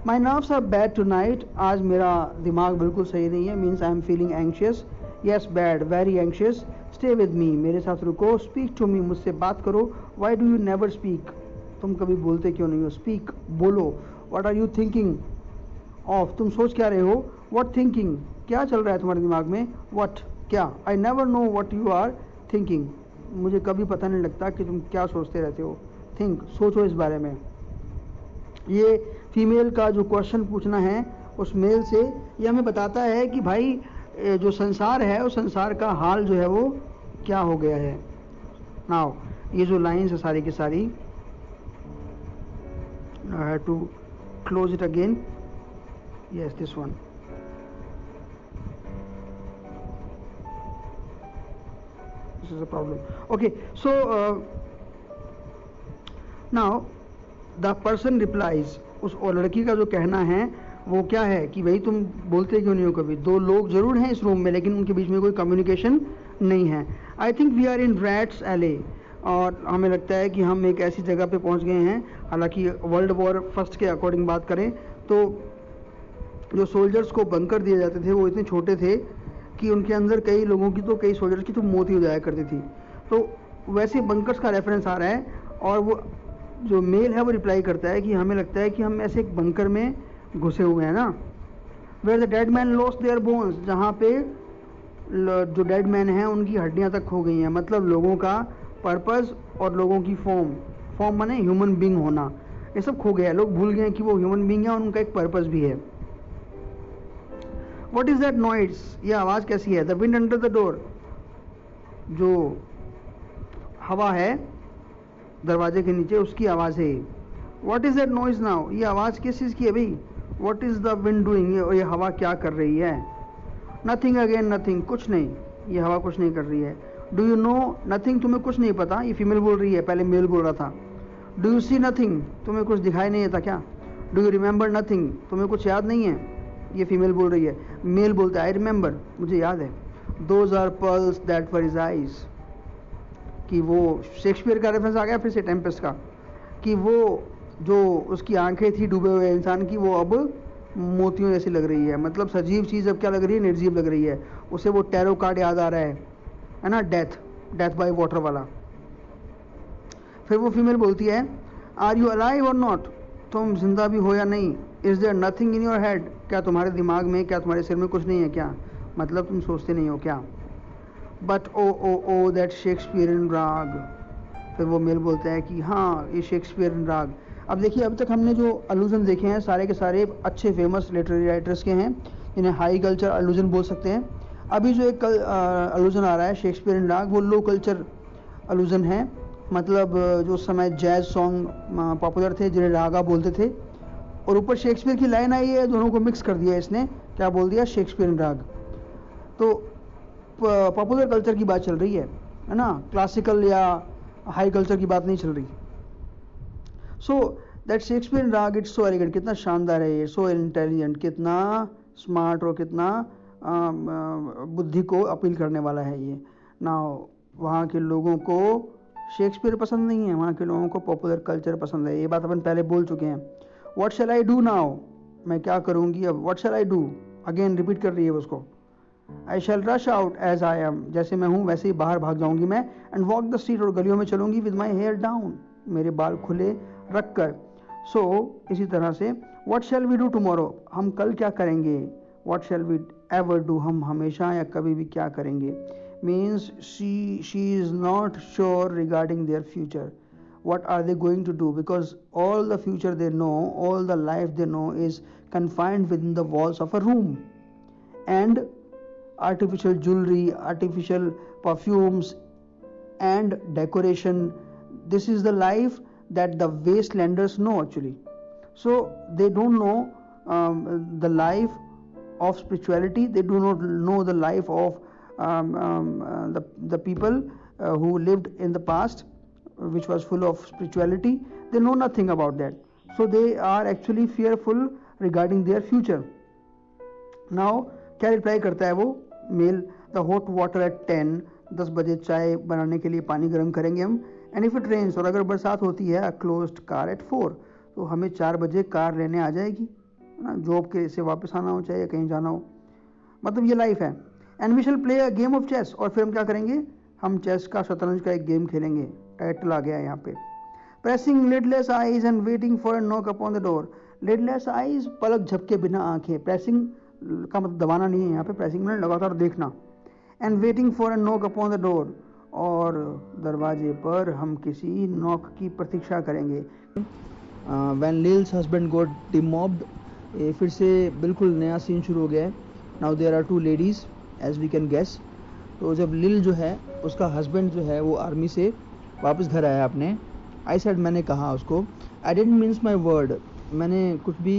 My nerves are bad tonight, आज मेरा दिमाग बिल्कुल सही नहीं है, means I am feeling anxious. Yes, bad, very anxious. Stay with me, मेरे साथ रुको। Speak to me, मुझसे बात करो। Why do you never speak? तुम कभी बोलते क्यों नहीं हो? स्पीक, बोलो। What are you thinking of, तुम सोच क्या रहे हो? व्हाट थिंकिंग, क्या चल रहा है तुम्हारे दिमाग में? व्हाट, क्या? I never know what you are thinking, मुझे कभी पता नहीं लगता कि तुम क्या सोचते रहते हो। थिंक, सोचो इस बारे में। ये फीमेल का जो क्वेश्चन पूछना है उस मेल से, ये हमें बताता है कि भाई जो संसार है उस संसार का हाल जो है वो क्या हो गया है। नाउ ये जो लाइन्स है सारी की सारी, I have to close it again, yes this one. This is a problem. Okay, so now the person replies, उस लड़की का जो कहना है वो क्या है कि भाई तुम बोलते क्यों नहीं हो कभी? दो लोग जरूर हैं इस रूम में लेकिन उनके बीच में कोई कम्युनिकेशन नहीं है। I think we are in rats' alley, और हमें लगता है कि हम एक ऐसी जगह पे पहुंच गए हैं। हालांकि वर्ल्ड वॉर फर्स्ट के अकॉर्डिंग बात करें तो जो सोल्जर्स को बंकर दिए जाते थे वो इतने छोटे थे कि उनके अंदर कई लोगों की तो कई सोल्जर्स की तो मौत ही हो जाया करती थी। तो वैसे बंकर्स का रेफरेंस आ रहा है, और वो जो मेल है वो रिप्लाई करता है कि हमें लगता है कि हम ऐसे एक बंकर में घुसे हुए हैं ना। Where the dead man lost their bones, जहाँ पे जो डेड मैन हैं उनकी हड्डियाँ तक खो गई हैं। मतलब लोगों का पर्पस और लोगों की फॉर्म माने ह्यूमन बींग होना, ये सब खो गया है। लोग भूल गए हैं कि वो ह्यूमन बींग है और उनका एक पर्पस भी है। वॉट इज दैट नॉइज, ये आवाज़ कैसी है? The wind under the door, जो हवा है दरवाजे के नीचे उसकी आवाज़ है। What is that noise now, ये आवाज़ किस चीज़ की है भाई? What is the wind doing, ये हवा क्या कर रही है? नथिंग अगेन नथिंग, कुछ नहीं, ये हवा कुछ नहीं कर रही है। डू यू नो नथिंग, तुम्हें कुछ नहीं पता, ये फीमेल बोल रही है, पहले मेल बोल रहा था। डू यू सी नथिंग, तुम्हें कुछ दिखाई नहीं देता क्या? डू यू रिमेंबर नथिंग, तुम्हें कुछ याद नहीं है? ये फीमेल बोल रही है। मेल बोलता है आई रिमेंबर, मुझे याद है। Those are pearls that were his eyes, कि वो शेक्सपियर का रेफरेंस आ गया फिर से टेम्पेस्ट का, कि वो जो उसकी आंखें थी डूबे हुए इंसान की वो अब मोतियों जैसी लग रही है। मतलब सजीव चीज़ अब क्या लग रही है? निर्जीव लग रही है। उसे वो टैरो कार्ड याद आ रहा है ना, डेथ बाय वाटर वाला। फिर वो फीमेल बोलती है are you alive or not, तुम जिंदा भी हो या नहीं? Is there nothing in your head, क्या तुम्हारे दिमाग में, क्या तुम्हारे सिर में कुछ नहीं है क्या? मतलब तुम सोचते नहीं हो क्या? बट ओ दैट शेक्सपियरियन राग, फिर वो मेल बोलता है कि हाँ ये शेक्सपियरियन राग। अब देखिए अब तक हमने जो अलूजन देखे हैं सारे के सारे अच्छे फेमस लिटरेरी राइटर्स के हैं, जिन्हें हाई कल्चर अलूजन बोल सकते हैं। अभी जो एक अलूजन आ रहा है शेक्सपियरियन राग, वो लो कल्चर अलूजन है। मतलब जो उस समय जैज सॉन्ग पॉपुलर थे जिन्हें रागा बोलते थे, और ऊपर शेक्सपियर की लाइन आई है, दोनों को मिक्स कर दिया इसने, क्या बोल दिया? शेक्सपियरियन राग। तो पॉपुलर कल्चर की बात चल रही है ना, क्लासिकल या हाई कल्चर की बात नहीं चल रही। सो दैट शेक्सपियरियन राग इट्स सो एलिगेंट, कितना शानदार है ये, सो इंटेलिजेंट, कितना स्मार्ट और कितना बुद्धि को अपील करने वाला है ये ना। वहाँ के लोगों को शेक्सपियर पसंद नहीं है, वहाँ के लोगों को पॉपुलर कल्चर पसंद है। ये बात अपन पहले बोल चुके हैं। What shall I do now, मैं क्या करूँगी अब? What shall I do, again repeat कर रही है उसको। I shall rush out as I am, जैसे मैं हूँ वैसे ही बाहर भाग जाऊंगी मैं। एंड वॉक द स्ट्रीट, और गलियों में चलूंगी विद माई हेयर डाउन, मेरे बाल खुले रख कर। सो इसी तरह से what shall we do tomorrow, हम कल क्या करेंगे? What shall we ever do, हम हमेशा या कभी भी क्या करेंगे? Means she is not sure regarding their future. What are they going to do? Because all the future they know, all the life they know is confined within the walls of a room. And artificial jewelry, artificial perfumes and decoration, this is the life that the wastelanders know actually. So they don't know the life of spirituality, they do not know the life of the people who lived in the past, which was full of spirituality. They know nothing about that, so they are actually fearful regarding their future. Now क्या रिप्लाई करता है वो male? The hot water at 10, 10 बजे चाय बनाने के लिए पानी गर्म करेंगे हम। एंड इफ इट रेन्स, और अगर बरसात होती है, अ क्लोज्ड कार एट 4, तो हमें 4 बजे कार लेने आ जाएगी ना, जॉब के से वापस आना हो चाहे कहीं जाना हो। मतलब ये लाइफ है। And we shall play a game of chess, और फिर हम क्या करेंगे? हम चेस का, शतरंज का एक गेम खेलेंगे। टाइटल आ गया यहाँ पे। Pressing lidless eyes and waiting for a knock upon the door. Lidless eyes, पलक झपके बिना आंखें, प्रेसिंग का मतलब दबाना नहीं है यहाँ पे, प्रेसिंग में लगातार देखना, and waiting for a knock upon the door, और दरवाजे पर हम किसी नॉक की प्रतीक्षा करेंगे। When Lil's husband got demobbed, फिर से बिल्कुल नया सीन शुरू हो गया है। Now there are two ladies as we can guess. तो जब लिल जो है उसका हस्बैंड जो है वो आर्मी से वापस घर आया अपने, आई सेड, मैंने कहा उसको, I didn't means my word, मैंने कुछ भी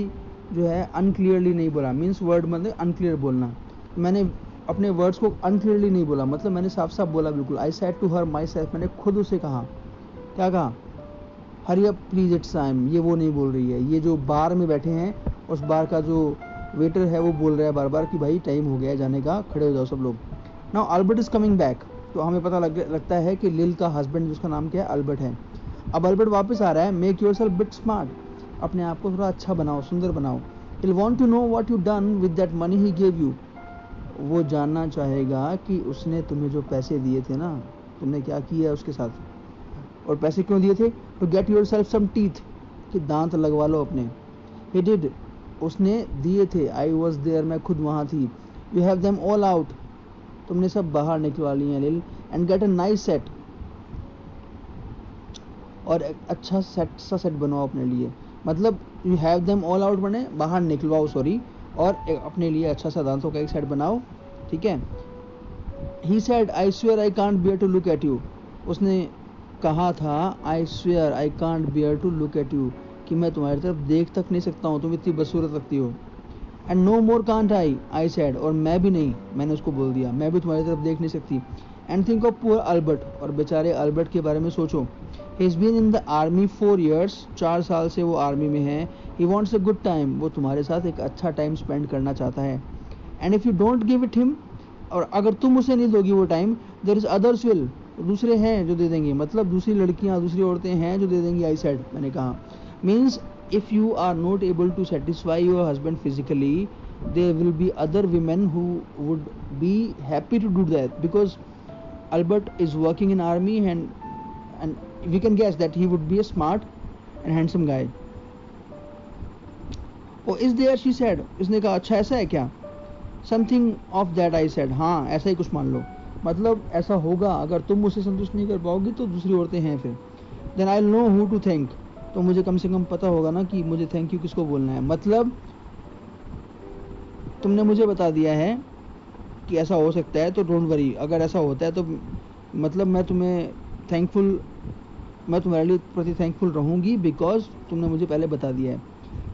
जो है अनक्लियरली नहीं बोला। मीन्स वर्ड मतलब अनक्लियर बोलना, मैंने अपने वर्ड्स को अनक्लियरली नहीं बोला, मतलब मैंने साफ साफ बोला बिल्कुल। I said to her myself, मैंने खुद उसे कहा, क्या कहा, hurry up please it's time. ये वो नहीं बोल रही है, ये जो बार में बैठे हैं उस बार का जो वेटर है वो बोल रहा है बार बार कि भाई टाइम हो गया है जाने का, खड़े हो जाओ सब लोग। Now Albert is coming back. तो हमें पता लगता है कि लिल का हस्बैंड जिसका नाम क्या है, अल्बर्ट है। अब अल्बर्ट वापस आ रहा है। Make your self bit smart, अपने आप को थोड़ा अच्छा बनाओ, सुंदर बनाओ। He'll want to know what you done with that money he gave you. वो जानना चाहेगा कि उसने तुम्हें जो पैसे दिए थे ना, तुमने क्या किया उसके साथ, और पैसे क्यों दिए थे? To get yourself some teeth, कि दांत लगवा लो अपने। He did, उसने दिए थे। I was there, मैं खुद वहाँ थी। You have them all out, तुमने सब बाहर निकलवा लिए हैं लिल। And get a nice set, और एक अच्छा सेट बनाओ अपने लिए। मतलब you have them all out बने बाहर निकलवाओ, सॉरी, और अपने लिए अच्छा सा दांतों का एक सेट बनाओ, ठीक है। He said, I swear I can't bear to look at you, उसने कहा था, I swear I can't bear to look at you, कि मैं तुम्हारी तरफ देख तक नहीं सकता हूँ, तुम इतनी बदसूरत लगती हो। And no more can't I said, और मैं भी नहीं, मैंने उसको बोल दिया, मैं भी तुम्हारी तरफ देख नहीं सकती। And think of poor Albert, और बेचारे अल्बर्ट के बारे में सोचो। He is been in the army 4 years, 4 साल से वो आर्मी में है। He wants a good time, वो तुम्हारे साथ एक अच्छा टाइम स्पेंड करना चाहता है। And if you don't give it him, और अगर तुम उसे नहीं दोगी वो time, there is others will, दूसरे हैं जो दे देंगे, मतलब दूसरी लड़कियां, दूसरी औरतें हैं जो दे देंगी। आई सेड, मैंने कहा, means if you are not able to satisfy your husband physically, there will be other women who would be happy to do that, because Albert is working in army, and we can guess that he would be a smart and handsome guy. Oh, is there, she said, इसने कहा, अच्छा ऐसा है क्या? Something of that, I said, हाँ ऐसा ही कुछ मान लो, मतलब ऐसा होगा, अगर तुम मुझसे संतुष्ट नहीं कर पाओगी तो दूसरी औरतें हैं फिर। Then I'll know who to thank, तो मुझे कम से कम पता होगा ना कि मुझे थैंक यू किसको बोलना है। मतलब तुमने मुझे बता दिया है कि ऐसा हो सकता है, तो डोंट वरी, अगर ऐसा होता है तो मतलब मैं तुम्हारे लिए प्रति थैंकफुल रहूंगी, बिकॉज तुमने मुझे पहले बता दिया है।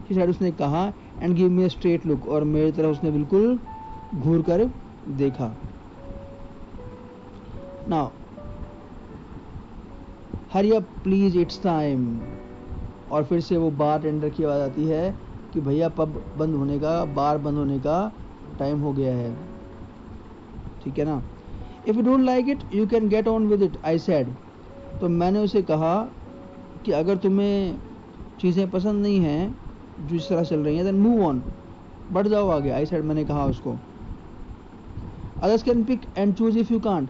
कि शायद उसने कहा, and give me a straight look, और मेरी तरफ उसने बिल्कुल घूर कर देखा। Now Hari up please it's time, और फिर से वो बार टेंडर की आवाज़ आती है कि भैया पब बंद होने का, बार बंद होने का टाइम हो गया है, ठीक है ना। If you don't like it you can get on with it, I said, तो मैंने उसे कहा कि अगर तुम्हें चीज़ें पसंद नहीं हैं जो इस तरह चल रही हैं, देन मूव ऑन, बढ़ जाओ आगे। आई सेड, मैंने कहा उसको। Others can pick and choose if you can't,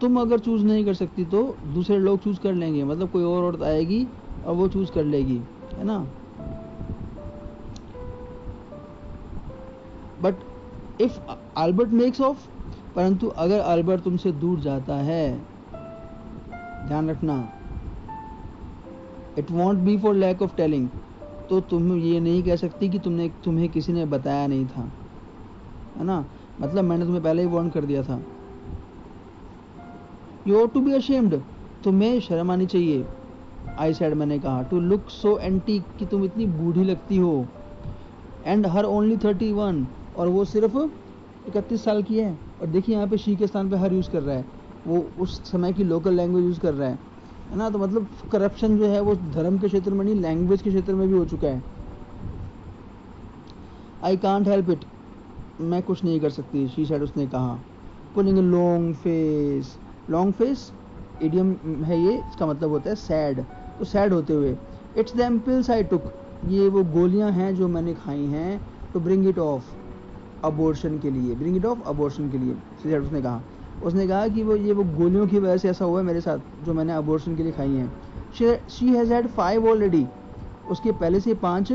तुम अगर चूज़ नहीं कर सकती तो दूसरे लोग चूज़ कर लेंगे, मतलब कोई और औरत आएगी और वो चूज़ कर लेगी, है ना। But if Albert makes off, परंतु अगर अल्बर्ट तुमसे दूर जाता है, ध्यान रखना, it won't be for lack of telling, तो तुम ये नहीं कह सकती कि तुम्हें किसी ने बताया नहीं था, है ना, मतलब मैंने तुम्हें पहले ही वार्न कर दिया था। You ought to be ashamed, तुम्हें शर्म आनी चाहिए। आई सेड, मैंने कहा, टू लुक सो एंटीक, कि तुम इतनी बूढ़ी लगती हो। एंड हर ओनली 31, और वो सिर्फ 31 साल की है। और देखिए यहाँ पे शी के स्थान पे हर यूज़ कर रहा है, वो उस समय की लोकल लैंग्वेज यूज़ कर रहा है ना। तो मतलब करप्शन जो है वो धर्म के क्षेत्र में नहीं, लैंग्वेज के क्षेत्र में भी हो चुका है। आई कांट हेल्प इट, मैं कुछ नहीं कर सकती, शी सेड, उसने कहा। पुलिंग लॉन्ग फेस इडियम है ये, इसका मतलब होता है सैड, तो सैड होते हुए। It's them pills I took, ये वो गोलियां हैं जो मैंने खाई हैं, to bring it off abortion के लिए, ब्रिंग इट ऑफ अबॉर्शन के लिए, शी उसने कहा कि वो गोलियों की वजह से ऐसा हुआ है मेरे साथ, जो मैंने अबॉर्शन के लिए खाई हैं। शी हैज़ हैड 5 ऑलरेडी, उसके पहले से 5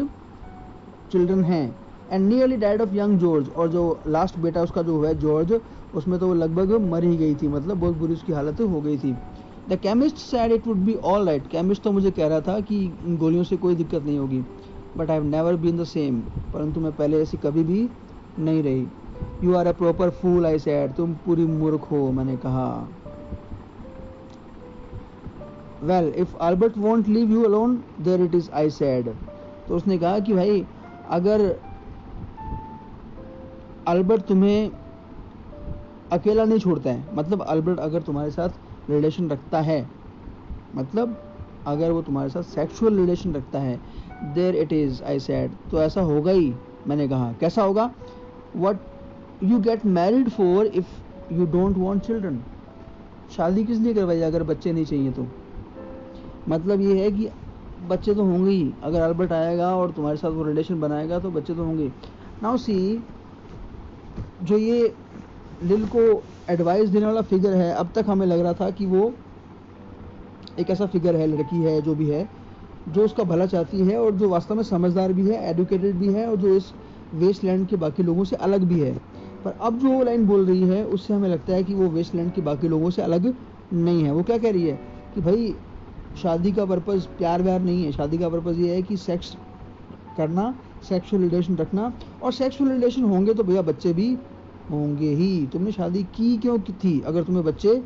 चिल्ड्रन हैं। And nearly died of young George, और जो लास्ट बेटा उसका जो है जॉर्ज, उसमें तो वो लगभग मर ही गई थी, मतलब बहुत बुरी उसकी हालत हो गई थी। The chemist sad it would be all right, chemist तो मुझे कह रहा था कि इन गोलियों से कोई दिक्कत नहीं होगी। But I have never been the same, परंतु मैं पहले ऐसी कभी भी नहीं रही। You are a proper fool I said, तुम पूरी मूर्ख हो, मैंने कहा। Well if Albert won't leave you alone there it is I said, तो उसने कहा कि भाई अगर अल्बर्ट तुम्हें अकेला नहीं छोड़ता है, मतलब अल्बर्ट अगर तुम्हारे साथ रिलेशन रखता है, मतलब अगर वो तुम्हारे साथ सेक्सुअल रिलेशन रखता है, there it is I said, तो ऐसा होगा ही, मैंने कहा। कैसा होगा? What you get married for if you don't want children, शादी किस लिए करवाई अगर बच्चे नहीं चाहिए तो। मतलब ये है कि बच्चे तो होंगे ही, अगर अल्बर्ट आएगा और तुम्हारे साथ वो रिलेशन बनाएगा तो बच्चे तो होंगे। नाउ सी, जो ये लिल को एडवाइस देने वाला फिगर है, अब तक हमें लग रहा था कि वो एक ऐसा फिगर है, लड़की है जो भी है, जो उसका भला चाहती है और जो वास्तव में समझदार भी है, एडुकेटेड भी है, और जो इस वेस्टलैंड के बाकी लोगों से अलग भी है। पर अब जो वो लाइन बोल रही है उससे हमें लगता है कि वो वेस्टलैंड के बाकी लोगों से अलग नहीं है। वो क्या कह रही है कि भाई शादी का पर्पज़ प्यार व्यार नहीं है, शादी का पर्पज़ ये है कि सेक्स करना, सेक्सुअल रिलेशन रखना, और सेक्सुअल रिलेशन होंगे तो भैया बच्चे भी होंगे ही। तुमने शादी की क्यों की थी अगर तुम्हें बच्चे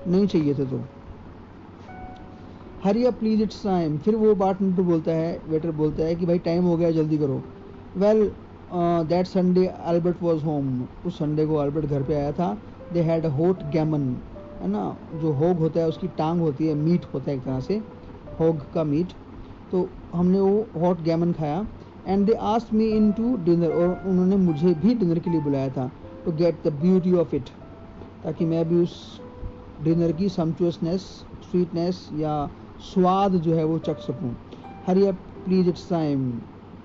नहीं चाहिए थे तो। हरी अप प्लीज इट्स टाइम, फिर वो बार्टेंडर बोलता है, वेटर बोलता है कि भाई टाइम हो गया जल्दी करो। Well that Sunday Albert was home, उस संडे को अल्बर्ट घर पे आया था। दे हैड हॉट गैमन, है ना, जो होग होता है उसकी टांग होती है, मीट होता है एक तरह से, होग का मीट, तो हमने वो हॉट गैमन खाया। And they asked me in to dinner, और उन्होंने मुझे भी डिनर के लिए बुलाया था, to get the beauty of it, ताकि मैं भी उस डिनर की सम्चुअसनेस, स्वीटनेस या स्वाद जो है वो चख सकूं। हरी अप प्लीज इट्स टाइम,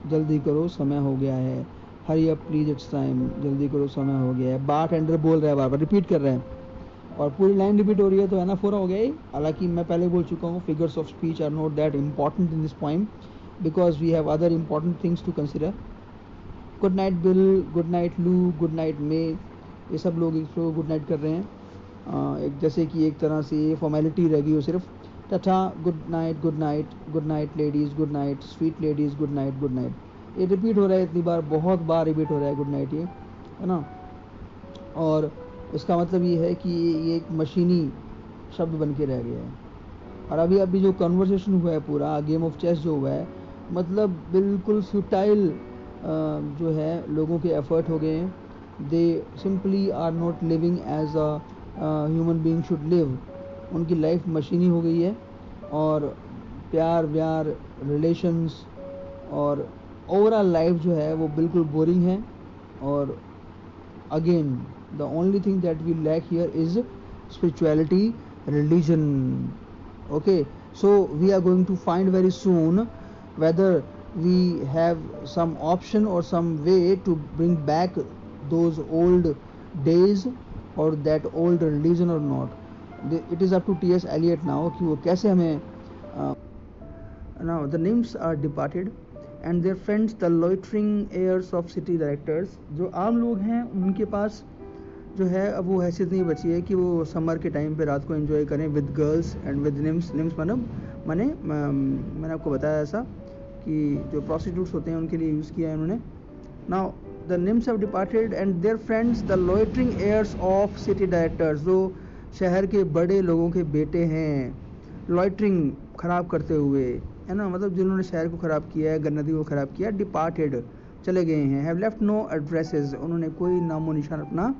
जल्दी करो समय हो गया है। हरी अप प्लीज इट्स टाइम, जल्दी करो समय हो गया है। बारटेंडर बोल रहा है, बार बार रिपीट कर रहे हैं, और पूरी लाइन रिपीट हो रही है तो एनाफोरा हो गया ही। हालांकि मैं पहले बोल चुका हूँ, figures of speech are not that important in this poem because we have other important things to consider. Good night Bill, good night Lou, good night May, ये सब लोग इसको गुड नाइट कर रहे हैं, एक जैसे कि एक तरह से ये फॉर्मेलिटी रह गई हो सिर्फ। Tata, good night, good night, good night ladies, good night sweet ladies, good night, good night. ये रिपीट हो रहा है इतनी बार, बहुत बार रिपीट हो रहा है गुड नाइट, ये है ना। और इसका मतलब ये है कि ये एक मशीनी शब्द बन के रह गया है। और अभी जो कन्वर्सेशन हुआ है, पूरा गेम ऑफ चेस जो हुआ है, मतलब बिल्कुल फ्यूटाइल जो है लोगों के एफर्ट हो गए हैं। They simply are not living as a human being should live, उनकी लाइफ मशीनी हो गई है, और प्यार व्यार, रिलेशंस और ओवरऑल लाइफ जो है वो बिल्कुल बोरिंग है। और again the only thing that we lack here is spirituality, religion. Okay, so we are going to find very soon whether we have some option or some way to bring back those old days or that old religion or not. It is up to T.S. Eliot now कि वो कैसे हमें now the nymphs are departed and their friends the loitering heirs of city directors, जो आम लोग हैं उनके पास जो है अब वो हैसियत नहीं बची है कि वो समर के टाइम पे रात को एंजॉय करें with girls and with NIMS. NIMS मैंने आपको बताया ऐसा कि जो प्रोस्टिट्यूट्स होते हैं उनके लिए यूज़ किया है उन्होंने। Now the nymphs have departed and their friends the loitering heirs of city directors, जो शहर के बड़े लोगों के बेटे हैं, लॉइटरिंग ख़राब करते हुए, है ना, मतलब जिन्होंने शहर को ख़राब किया है, गन्नती को ख़राब किया, डिपार्टेड चले गए हैं। हैव लेफ्ट नो एड्रेसेस, उन्होंने कोई नामो निशान अपना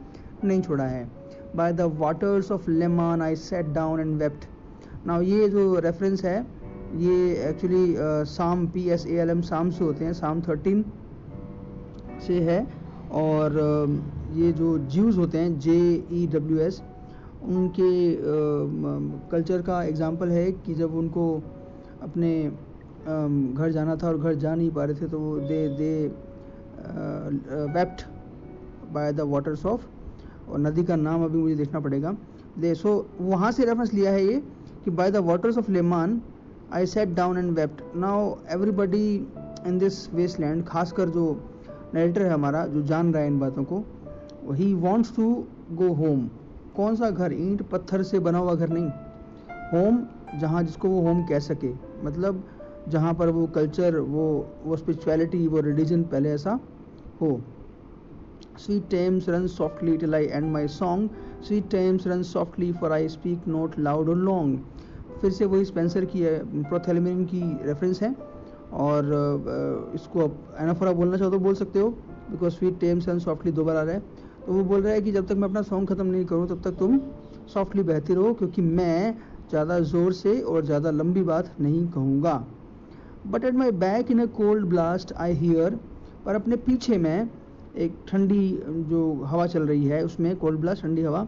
नहीं छोड़ा है। By the waters of Leman I sat down and wept. Now ये जो रेफरेंस है ये एक्चुअली साम PSALM साम से होते हैं, साम 13 से है। और ये जो ज्यूज़ होते हैं JEWS, उनके कल्चर का एग्जाम्पल है कि जब उनको अपने घर जाना था और घर जा नहीं पा रहे थे तो they wept by the waters of, और नदी का नाम अभी मुझे देखना पड़ेगा। सो वहाँ से रेफरेंस लिया है ये कि by the waters of Leman I sat down and wept. Now everybody in this wasteland, खासकर जो नरेटर है हमारा, जो जान रहा है इन बातों को, he wants to go home. कौन सा घर? ईंट पत्थर से बना हुआ घर नहीं, होम जहाँ जिसको वो होम कह सके, मतलब जहाँ पर वो कल्चर, वो स्पिरिचुअलिटी, वो रिलीजन पहले ऐसा हो. Sweet Thames run softly till I end my song. Sweet Thames run softly for I speak not loud or long. फिर से वही स्पेंसर की है, प्रोथेल्मिन की रेफरेंस है, और इसको आप एनाफोरा बोलना चाहो तो बोल सकते हो, because sweet Thames run softly दो बार आ रहा है. तो वो बोल रहा है कि जब तक मैं अपना सॉन्ग ख़त्म नहीं करूँ तब तक तुम सॉफ्टली बहती रहो, क्योंकि मैं ज़्यादा ज़ोर से और ज़्यादा लंबी बात नहीं कहूँगा. But at my back in a cold blast I hear. पर अपने पीछे में एक ठंडी जो हवा चल रही है, उसमें कोल्ड ब्लास्ट, ठंडी हवा,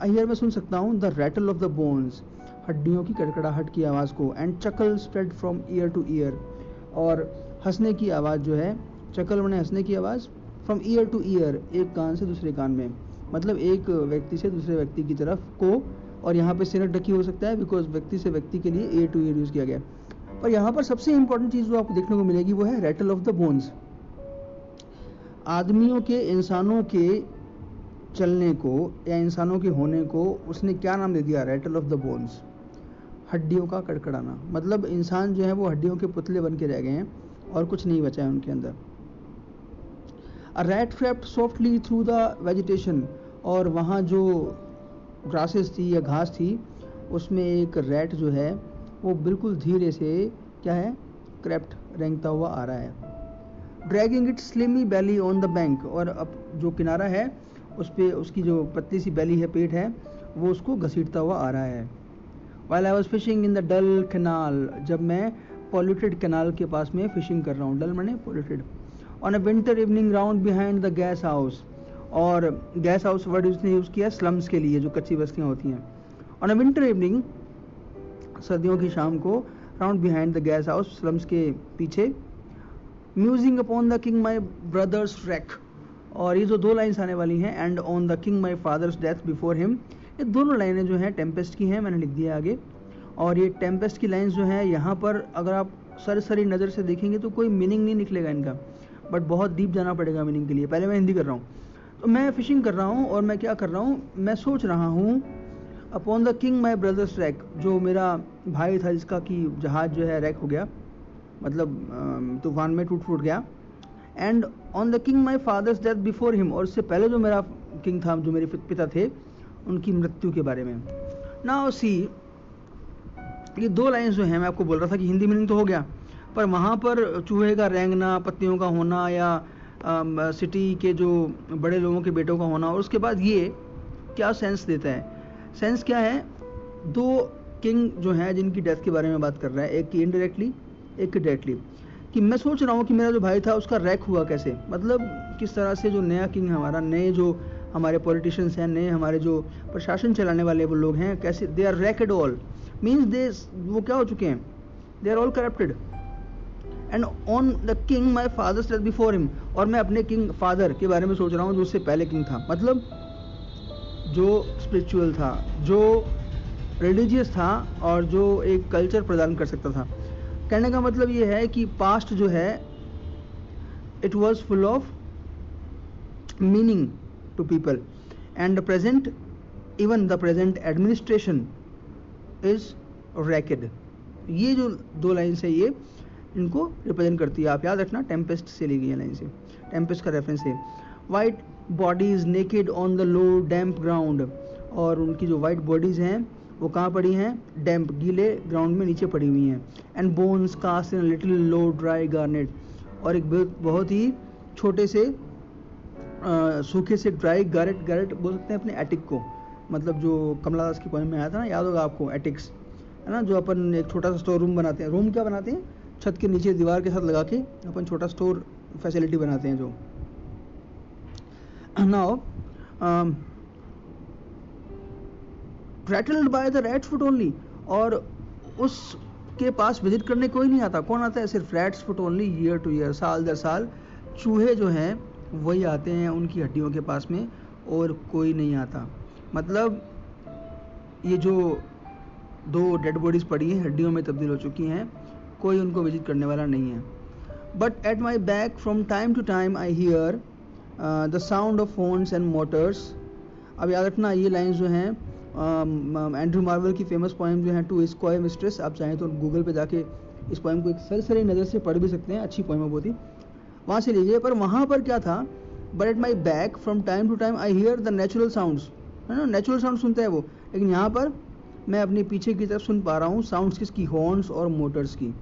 आई हियर मैं सुन सकता हूँ the rattle of the bones, हड्डियों की कड़कड़ाहट की आवाज़ को, and chuckle spread from ear to ear, और हंसने की आवाज़ जो है, चकल मैंने हंसने की आवाज़, फ्रॉम ईयर टू ईयर, एक कान से दूसरे कान में, मतलब एक व्यक्ति से दूसरे व्यक्ति की तरफ को. और यहाँ पे सिर ढकी हो सकता है, बिकॉज व्यक्ति से व्यक्ति के लिए ईयर टू ईयर यूज़ किया गया. पर यहाँ पर सबसे इंपॉर्टेंट चीज़ जो आपको देखने को मिलेगी वो है रैटल ऑफ द बोन्स. आदमियों के, इंसानों के चलने को या इंसानों के होने को उसने क्या नाम दे दिया? रैटल ऑफ द बोन्स, हड्डियों का कड़कड़ाना. मतलब इंसान जो है वो हड्डियों के पुतले बन के रह गए हैं और कुछ नहीं बचा है उनके अंदर. A rat crept softly through the vegetation, और वहाँ जो ग्रासेस थी या घास थी, उसमें एक रैट जो है वो बिल्कुल धीरे से क्या है, क्रेप्ट, रेंगता हुआ आ रहा है. Dragging it slimy belly on the bank, और अब जो किनारा है उस पर उसकी जो पतली सी बैली है, पेट है, वो उसको घसीटता हुआ आ रहा है. While I was fishing in the dull canal, जब मैं पॉल्यूटेड कैनाल के पास में फिशिंग कर रहा हूँ, डल मैंने polluted. On a winter evening round behind the gas house, और गैस हाउस वर्ड उसने यूज़ किया स्लम्स के लिए, जो कच्ची बस्तियाँ होती हैं. ऑन अ विंटर इवनिंग, सर्दियों की शाम को, round behind the gas house, slums के पीछे, musing upon the king my brothers rack, और ये जो दो लाइन्स आने वाली हैं, and on the king my father's death before him, ये दोनों लाइनें जो हैं टेम्पेस्ट की हैं, मैंने लिख दिया आगे. और ये टेम्पेस्ट की लाइन्स जो हैं, यहाँ पर अगर आप सरसरी नज़र से देखेंगे तो कोई मीनिंग नहीं निकलेगा इनका, बट बहुत डीप जाना पड़ेगा मीनिंग के लिए. पहले मैं हिंदी कर रहा हूँ. तो मैं फिशिंग कर रहा हूँ और मैं क्या कर रहा हूँ, मैं सोच रहा हूँ upon the king my brothers rack, जो मेरा भाई था जिसका कि जहाज़ जो है रैक हो गया, मतलब तूफान में टूट गया. And on the king my father's death before him, और उससे पहले जो मेरा किंग था, जो मेरे पिता थे, उनकी मृत्यु के बारे में. नाउ सी, ये दो लाइन्स जो हैं, मैं आपको बोल रहा था कि हिंदी मीनिंग तो हो गया, पर वहाँ पर चूहे का रेंगना, पत्तियों का होना, या सिटी के जो बड़े लोगों के बेटों का होना, और उसके बाद ये क्या सेंस देता है? सेंस क्या है? दो किंग जो हैं जिनकी डेथ के बारे में बात कर रहा है, एक की इनडायरेक्टली, एक की डायरेक्टली, कि मैं सोच रहा हूँ कि मेरा जो भाई था उसका रैक हुआ कैसे, मतलब किस तरह से जो नया किंग हमारा, नए जो हमारे पॉलिटिशियंस हैं, नए हमारे जो प्रशासन चलाने वाले वो लोग हैं, कैसे they are racked all, means they, वो क्या हो चुके हैं, they are all corrupted. And on the king my father's death before him, और मैं अपने किंग फादर के बारे में सोच रहा हूँ जो उससे पहले किंग था, मतलब जो स्पिरिचुअल था, जो रिलीजियस था, और जो एक कल्चर प्रदान कर सकता था. कहने का मतलब ये है कि पास्ट जो है, it was full of meaning to people, and present, even the present administration is racked. ये जो दो लाइन्स है, ये इनको रिप्रेजेंट करती है. आप याद रखना, टेम्पेस्ट से ली गई है लाइन से, टेम्पेस्ट का रेफरेंस है. White bodies naked on the low damp ground, और उनकी जो वाइट बॉडीज हैं वो कहाँ पड़ी हैं? डैम्प, गीले ग्राउंड में नीचे पड़ी हुई हैं. And bones cast in little low dry garret, और एक बहुत ही छोटे से सूखे से ड्राई गार्नेट, गार्नेट बोल सकते हैं अपने एटिक को, मतलब जो कमला दास की पोएम में आया था ना, याद होगा आपको, एटिक्स है ना, जो अपन एक छोटा सा स्टोर रूम बनाते हैं. रूम क्या बनाते हैं? छत के नीचे दीवार के साथ लगा के अपन छोटा स्टोर फैसिलिटी बनाते हैं जो. Now rattled by the rat's foot only, और उसके पास विजिट करने कोई नहीं आता. कौन आता है? सिर्फ rats foot only, year to year, साल दर साल चूहे जो हैं वही आते हैं उनकी हड्डियों के पास में, और कोई नहीं आता. मतलब ये जो 2 डेड बॉडीज़ पड़ी हैं, हड्डियों में तब्दील हो चुकी हैं, कोई उनको विजिट करने वाला नहीं है. But at my back from time to time I hear the sound of horns and motors. अब याद रखना ये लाइन्स जो हैं एंड्रू मार्वल की फेमस पोएम जो है टू हिज कोय मिस्ट्रेस, आप चाहें तो गूगल पे जाके इस पोएम को एक सरसरी नज़र से पढ़ भी सकते हैं, अच्छी पोएम है बहुत ही, वहाँ से लीजिए. पर वहाँ पर क्या था, but at my back from time to time I hear the natural sounds, है ना, नेचुरल साउंड सुनता है वो, लेकिन यहाँ पर मैं अपने पीछे की तरफ सुन पा रहा हूँ साउंड्स किसकी, हॉर्न्स और मोटर्स की,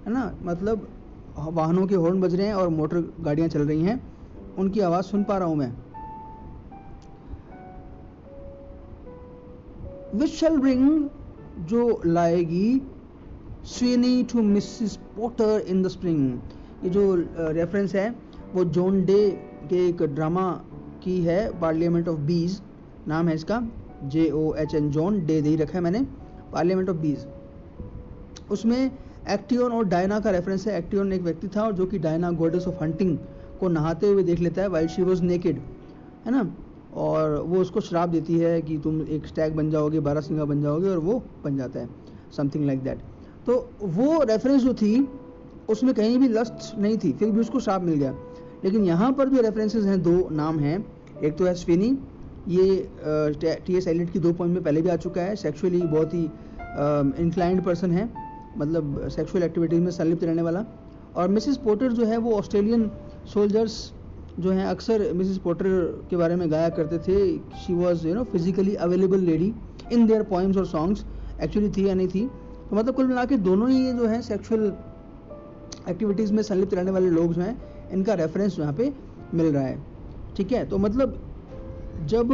है ना, मतलब वाहनों के हॉर्न बज रहे हैं और मोटर गाड़ियाँ चल रही हैं, उनकी आवाज़ सुन पा रहा हूँ मैं. विच शैल ब्रिंग, जो लाएगी, Sweeney to Mrs Porter in the spring. ये जो रेफरेंस है वो जॉन डे के एक ड्रामा की है, पार्लियामेंट ऑफ बीज नाम है इसका, JOHN, जॉन डे दे ही रखा है मैंने, पार्लियामेंट ऑफ बीज. उसमें एक्टियन और डायना का रेफरेंस है. एक्टियन एक व्यक्ति था और जो कि डायना गॉडेस ऑफ हंटिंग को नहाते हुए देख लेता है वाइल शी वॉज नेकेड, है ना, और वो उसको श्राप देती है कि तुम एक स्टैग बन जाओगे, 12 सिंगा बन जाओगे, और वो बन जाता है, समथिंग लाइक दैट. तो वो रेफरेंस जो थी उसमें कहीं भी लस्ट नहीं थी, फिर भी उसको श्राप मिल गया. लेकिन यहाँ पर जो रेफरेंसेस हैं, 2 नाम हैं, एक तो है स्विनी, ये T.S. एलियट की 2 पोएम में पहले भी आ चुका है, सेक्सुअली बहुत ही इंक्लाइंड पर्सन है, मतलब सेक्सुअल एक्टिविटीज में संलिप्त रहने वाला. और मिसिस पोटर जो है वो ऑस्ट्रेलियन सोल्जर्स जो हैं अक्सर मिसिस पोटर के बारे में गाया करते थे. She was physically available lady in their poems और सॉन्ग्स, एक्चुअली थी या नहीं थी. तो मतलब कुल मिला के दोनों ही ये जो है सेक्सुअल एक्टिविटीज़ में संलिप्त रहने वाले लोग जो हैं, इनका रेफरेंस यहाँ पे मिल रहा है. ठीक है, तो मतलब जब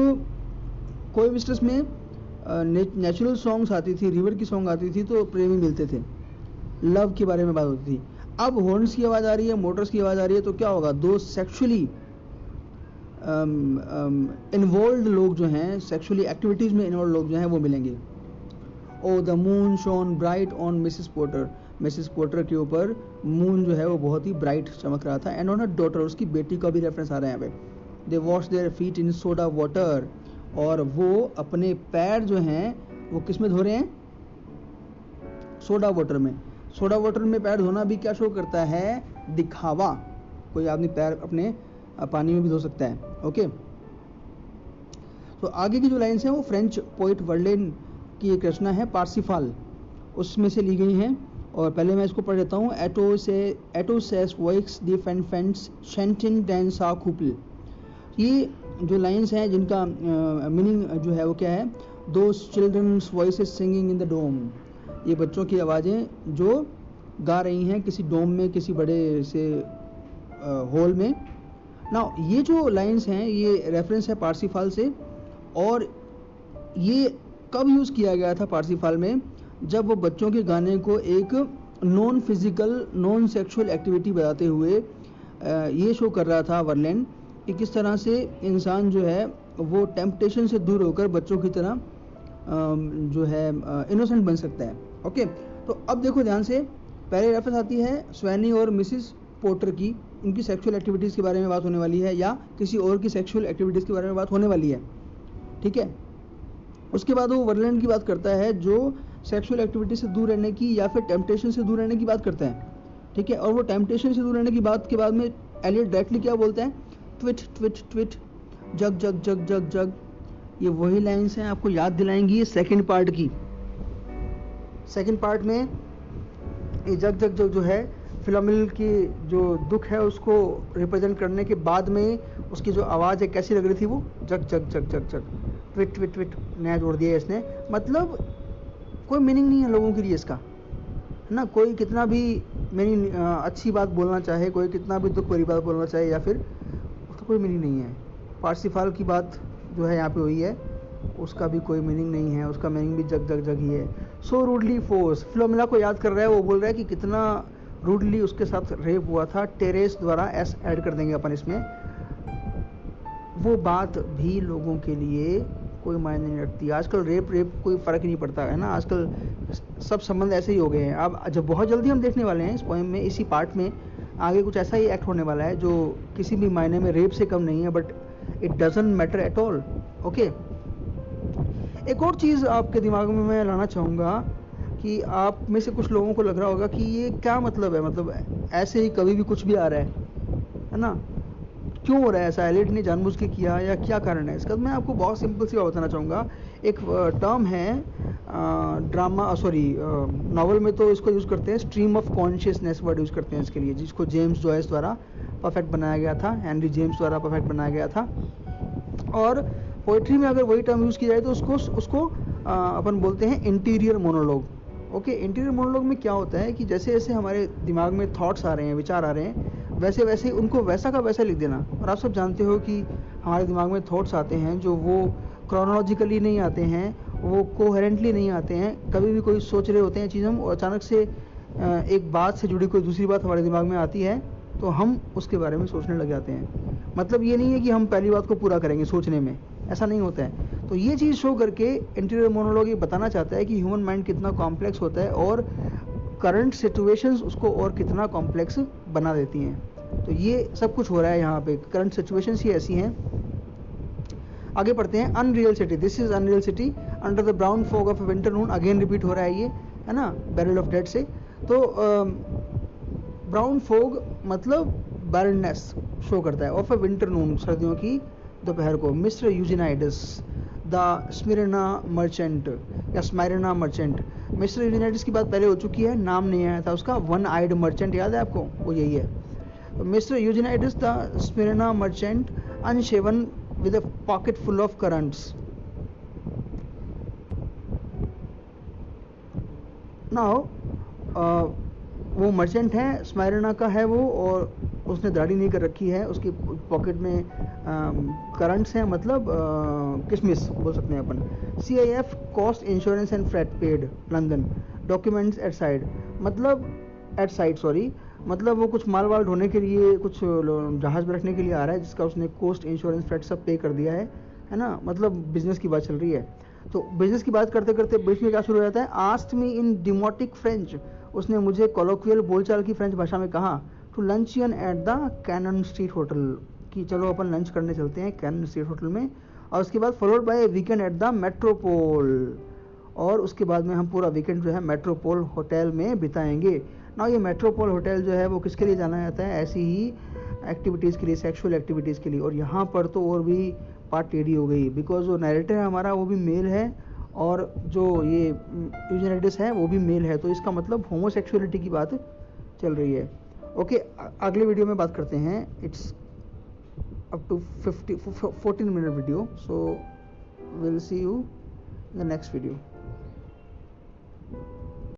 कोई मिस्ट्रेस में नेचुरल सॉन्ग्स आती थी, रिवर की सॉन्ग आती थी, तो प्रेमी मिलते थे, लव के बारे में बात होती थी. अब हॉर्न्स की आवाज़ आ रही है, मोटर्स की आवाज़ आ रही है, तो क्या होगा, 2 सेक्सुअली इन्वॉल्व लोग जो हैं, सेक्सुअली एक्टिविटीज़ में इन्वॉल्व लोग जो हैं वो मिलेंगे. O the moon shone bright on Mrs Porter, Mrs Porter के ऊपर मून जो है वो बहुत ही ब्राइट चमक रहा था. एंड ऑन हर डॉटर, उसकी बेटी का भी रेफरेंस आ रहा है यहाँ पे. दे wash their feet in soda water, और वो अपने पैर जो हैं वो किस में धो रहे हैं, सोडा वाटर में. सोडा वाटर में पैर धोना भी क्या शो करता है, दिखावा. कोई आदमी पैर अपने पानी में भी धो सकता है. ओके, तो आगे की जो लाइन्स हैं वो फ्रेंच पोइट वर्लेन की एक रचना है पार्सिफाल, उसमें से ली गई हैं. और पहले मैं इसको पढ़ लेता हूँ. एटो सेस वॉइक्स दी फेंस शेंटिन डैन सा कुपल. ये जो लाइन्स हैं जिनका मीनिंग जो है वो क्या है, दो children's voices singing in the dome. ये बच्चों की आवाज़ें जो गा रही हैं किसी डोम में, किसी बड़े से हॉल में. ना ये जो लाइन्स हैं ये रेफरेंस है पार्सिफाल से. और ये कब यूज़ किया गया था पार्सिफाल में, जब वो बच्चों के गाने को एक non physical non sexual activity बताते हुए ये शो कर रहा था वर्लेन कि किस तरह से इंसान जो है वो टेम्पटेशन से दूर होकर बच्चों की तरह जो है इनोसेंट बन सकता है. ओके, तो अब देखो ध्यान से, पहले रेफरेंस आती है स्वैनी और मिसिस पोटर की, उनकी सेक्सुअल एक्टिविटीज़ के बारे में बात होने वाली है या किसी और की सेक्सुअल एक्टिविटीज़ के बारे में बात होने वाली है. ठीक है, उसके बाद वो वर्लेन की बात करता है जो सेक्सुअल एक्टिविटी से दूर रहने की या फिर टेम्पटेशन से दूर रहने की बात करता है. ठीक है, और वो टेम्पटेशन से दूर रहने की बात के बाद में एलियट डायरेक्टली क्या बोलता है, ट्विट ट्विट ट्विट, जग जग जग जग जग. ये वही लाइन्स हैं, आपको याद दिलाएंगी सेकंड पार्ट की. सेकंड पार्ट में ये जग जग जग जो है फिलोमिल की जो दुख है उसको रिप्रेजेंट करने के बाद में उसकी जो आवाज़ है कैसी लग रही थी, वो जग जग जग जग जग, ट्विट ट्विट ट्विट, नया जोड़ दिया है इसने. मतलब कोई मीनिंग नहीं है लोगों के लिए इसका, है ना. कोई कितना भी मेरी अच्छी बात बोलना चाहे, कोई कितना भी दुख भरी बात बोलना चाहे, या फिर उसका कोई मीनिंग नहीं है. पार्सिफाल की बात जो है यहाँ पे हुई है, उसका भी कोई मीनिंग नहीं है, उसका मीनिंग भी जग जग जग ही है. सो रूडली फोर्स, फिलोमिना को याद कर रहा है, वो बोल रहा है कि कितना रूडली उसके साथ रेप हुआ था. टेरेस द्वारा एस ऐड कर देंगे अपन इसमें. वो बात भी लोगों के लिए कोई मायने नहीं रखती. आजकल रेप कोई फ़र्क ही नहीं पड़ता है ना. आजकल सब संबंध ऐसे ही हो गए हैं. अब जब बहुत जल्दी हम देखने वाले हैं इस पोएम में, इसी पार्ट में आगे कुछ ऐसा ही एक्ट होने वाला है जो किसी भी मायने में रेप से कम नहीं है, but it doesn't matter at all. Okay, एक और चीज़ आपके दिमाग में मैं लाना चाहूँगा कि आप में से कुछ लोगों को लग रहा होगा कि ये क्या मतलब है, मतलब ऐसे ही कभी भी कुछ भी आ रहा है ना, क्यों हो रहा है ऐसा, एलिट ने जानबूझ के किया या क्या कारण है इसका। मैं आपको बहुत सिंपल सी बात बताना चाहूँगा। एक टर्म है ड्रामा नॉवल में तो इसको यूज़ करते हैं, stream of consciousness word use करते हैं इसके लिए, जिसको जेम्स जॉयस द्वारा परफेक्ट बनाया गया था, हेनरी जेम्स द्वारा परफेक्ट बनाया गया था। और पोइट्री में अगर वही टर्म यूज़ की जाए तो उसको अपन बोलते हैं interior monologue. Okay, interior monologue में क्या होता है कि जैसे जैसे हमारे दिमाग में थॉट्स आ रहे हैं, विचार आ रहे हैं, वैसे वैसे उनको वैसा का वैसा लिख देना। और आप सब जानते हो कि हमारे दिमाग में थॉट्स आते हैं जो वो क्रोनोलॉजिकली नहीं आते हैं, वो कोहेरेंटली नहीं आते हैं। कभी भी कोई सोच रहे होते हैं चीज़ हम, और अचानक से एक बात से जुड़ी कोई दूसरी बात हमारे दिमाग में आती है तो हम उसके बारे में सोचने लग जाते हैं। मतलब ये नहीं है कि हम पहली बात को पूरा करेंगे सोचने में, ऐसा नहीं होता है। तो ये चीज़ शो करके इंटीरियर मोनोलॉग ये बताना चाहता है कि ह्यूमन माइंड कितना कॉम्प्लेक्स होता है और करंट सिचुएशंस उसको और कितना कॉम्प्लेक्स बना देती हैं। तो ये सब कुछ हो रहा है यहाँ पे, करंट सिचुएशंस ही ऐसी हैं। आगे पढ़ते हैं। Unreal city, this is unreal city under the brown fog of winter Noon. Again repeat हो रहा है ये, है ना, बैरल ऑफ डेड से। तो ब्राउन फॉग मतलब बैरननेस शो करता है, ऑफ अ विंटर नून, सर्दियों की दोपहर को। Mister Eugenides the Smyrna merchant या स्माइरना मर्चेंट। मिस्टर यूजिनाइडस की बात पहले हो चुकी है, नाम नहीं आया था उसका। वन आइड मर्चेंट याद है आपको, वो यही है। Mr Eugenides the Smyrna merchant unshaven with a pocket full of currants. Now वो मर्चेंट है, स्माइरना का है वो, और उसने दाढ़ी नहीं कर रखी है, उसकी पॉकेट में करंट्स हैं, मतलब किशमिश बोल सकते हैं अपन। CIF cost insurance and freight paid London documents eight side, मतलब एट साइड सॉरी, मतलब वो कुछ माल वाल ढोने के लिए, कुछ जहाज में रखने के लिए आ रहा है, जिसका उसने कोस्ट इंश्योरेंस फ्रेट सब पे कर दिया है ना। मतलब बिजनेस की बात चल रही है। तो बिजनेस की बात करते करते बीच में क्या शुरू हो जाता है, आस्क्ड मी इन डिमोटिक फ्रेंच, उसने मुझे कोलोक्वियल बोलचाल की फ्रेंच भाषा में कहा, to luncheon at the Cannon Street Hotel, कि चलो अपन लंच करने चलते हैं कैनन स्ट्रीट होटल में। और उसके बाद followed by weekend at the Metropole, और उसके बाद में हम पूरा वीकेंड जो है मेट्रोपोल होटल में बिताएंगे ना। ये मेट्रोपोल होटल जो है वो किसके लिए जाना जाता है, ऐसी ही एक्टिविटीज़ के लिए, सेक्सुअल एक्टिविटीज़ के लिए। और यहाँ पर तो और भी पार्ट टेढ़ी हो गई, बिकॉज जो नैरेटर है हमारा वो भी मेल है, और जो ये यूजिनाइडस है वो भी मेल है, तो इसका मतलब होमोसेक्सुअलिटी की बात चल रही है। ओके, अगले वीडियो में बात करते हैं। It's up to 14 minute video, so will see you in the next video.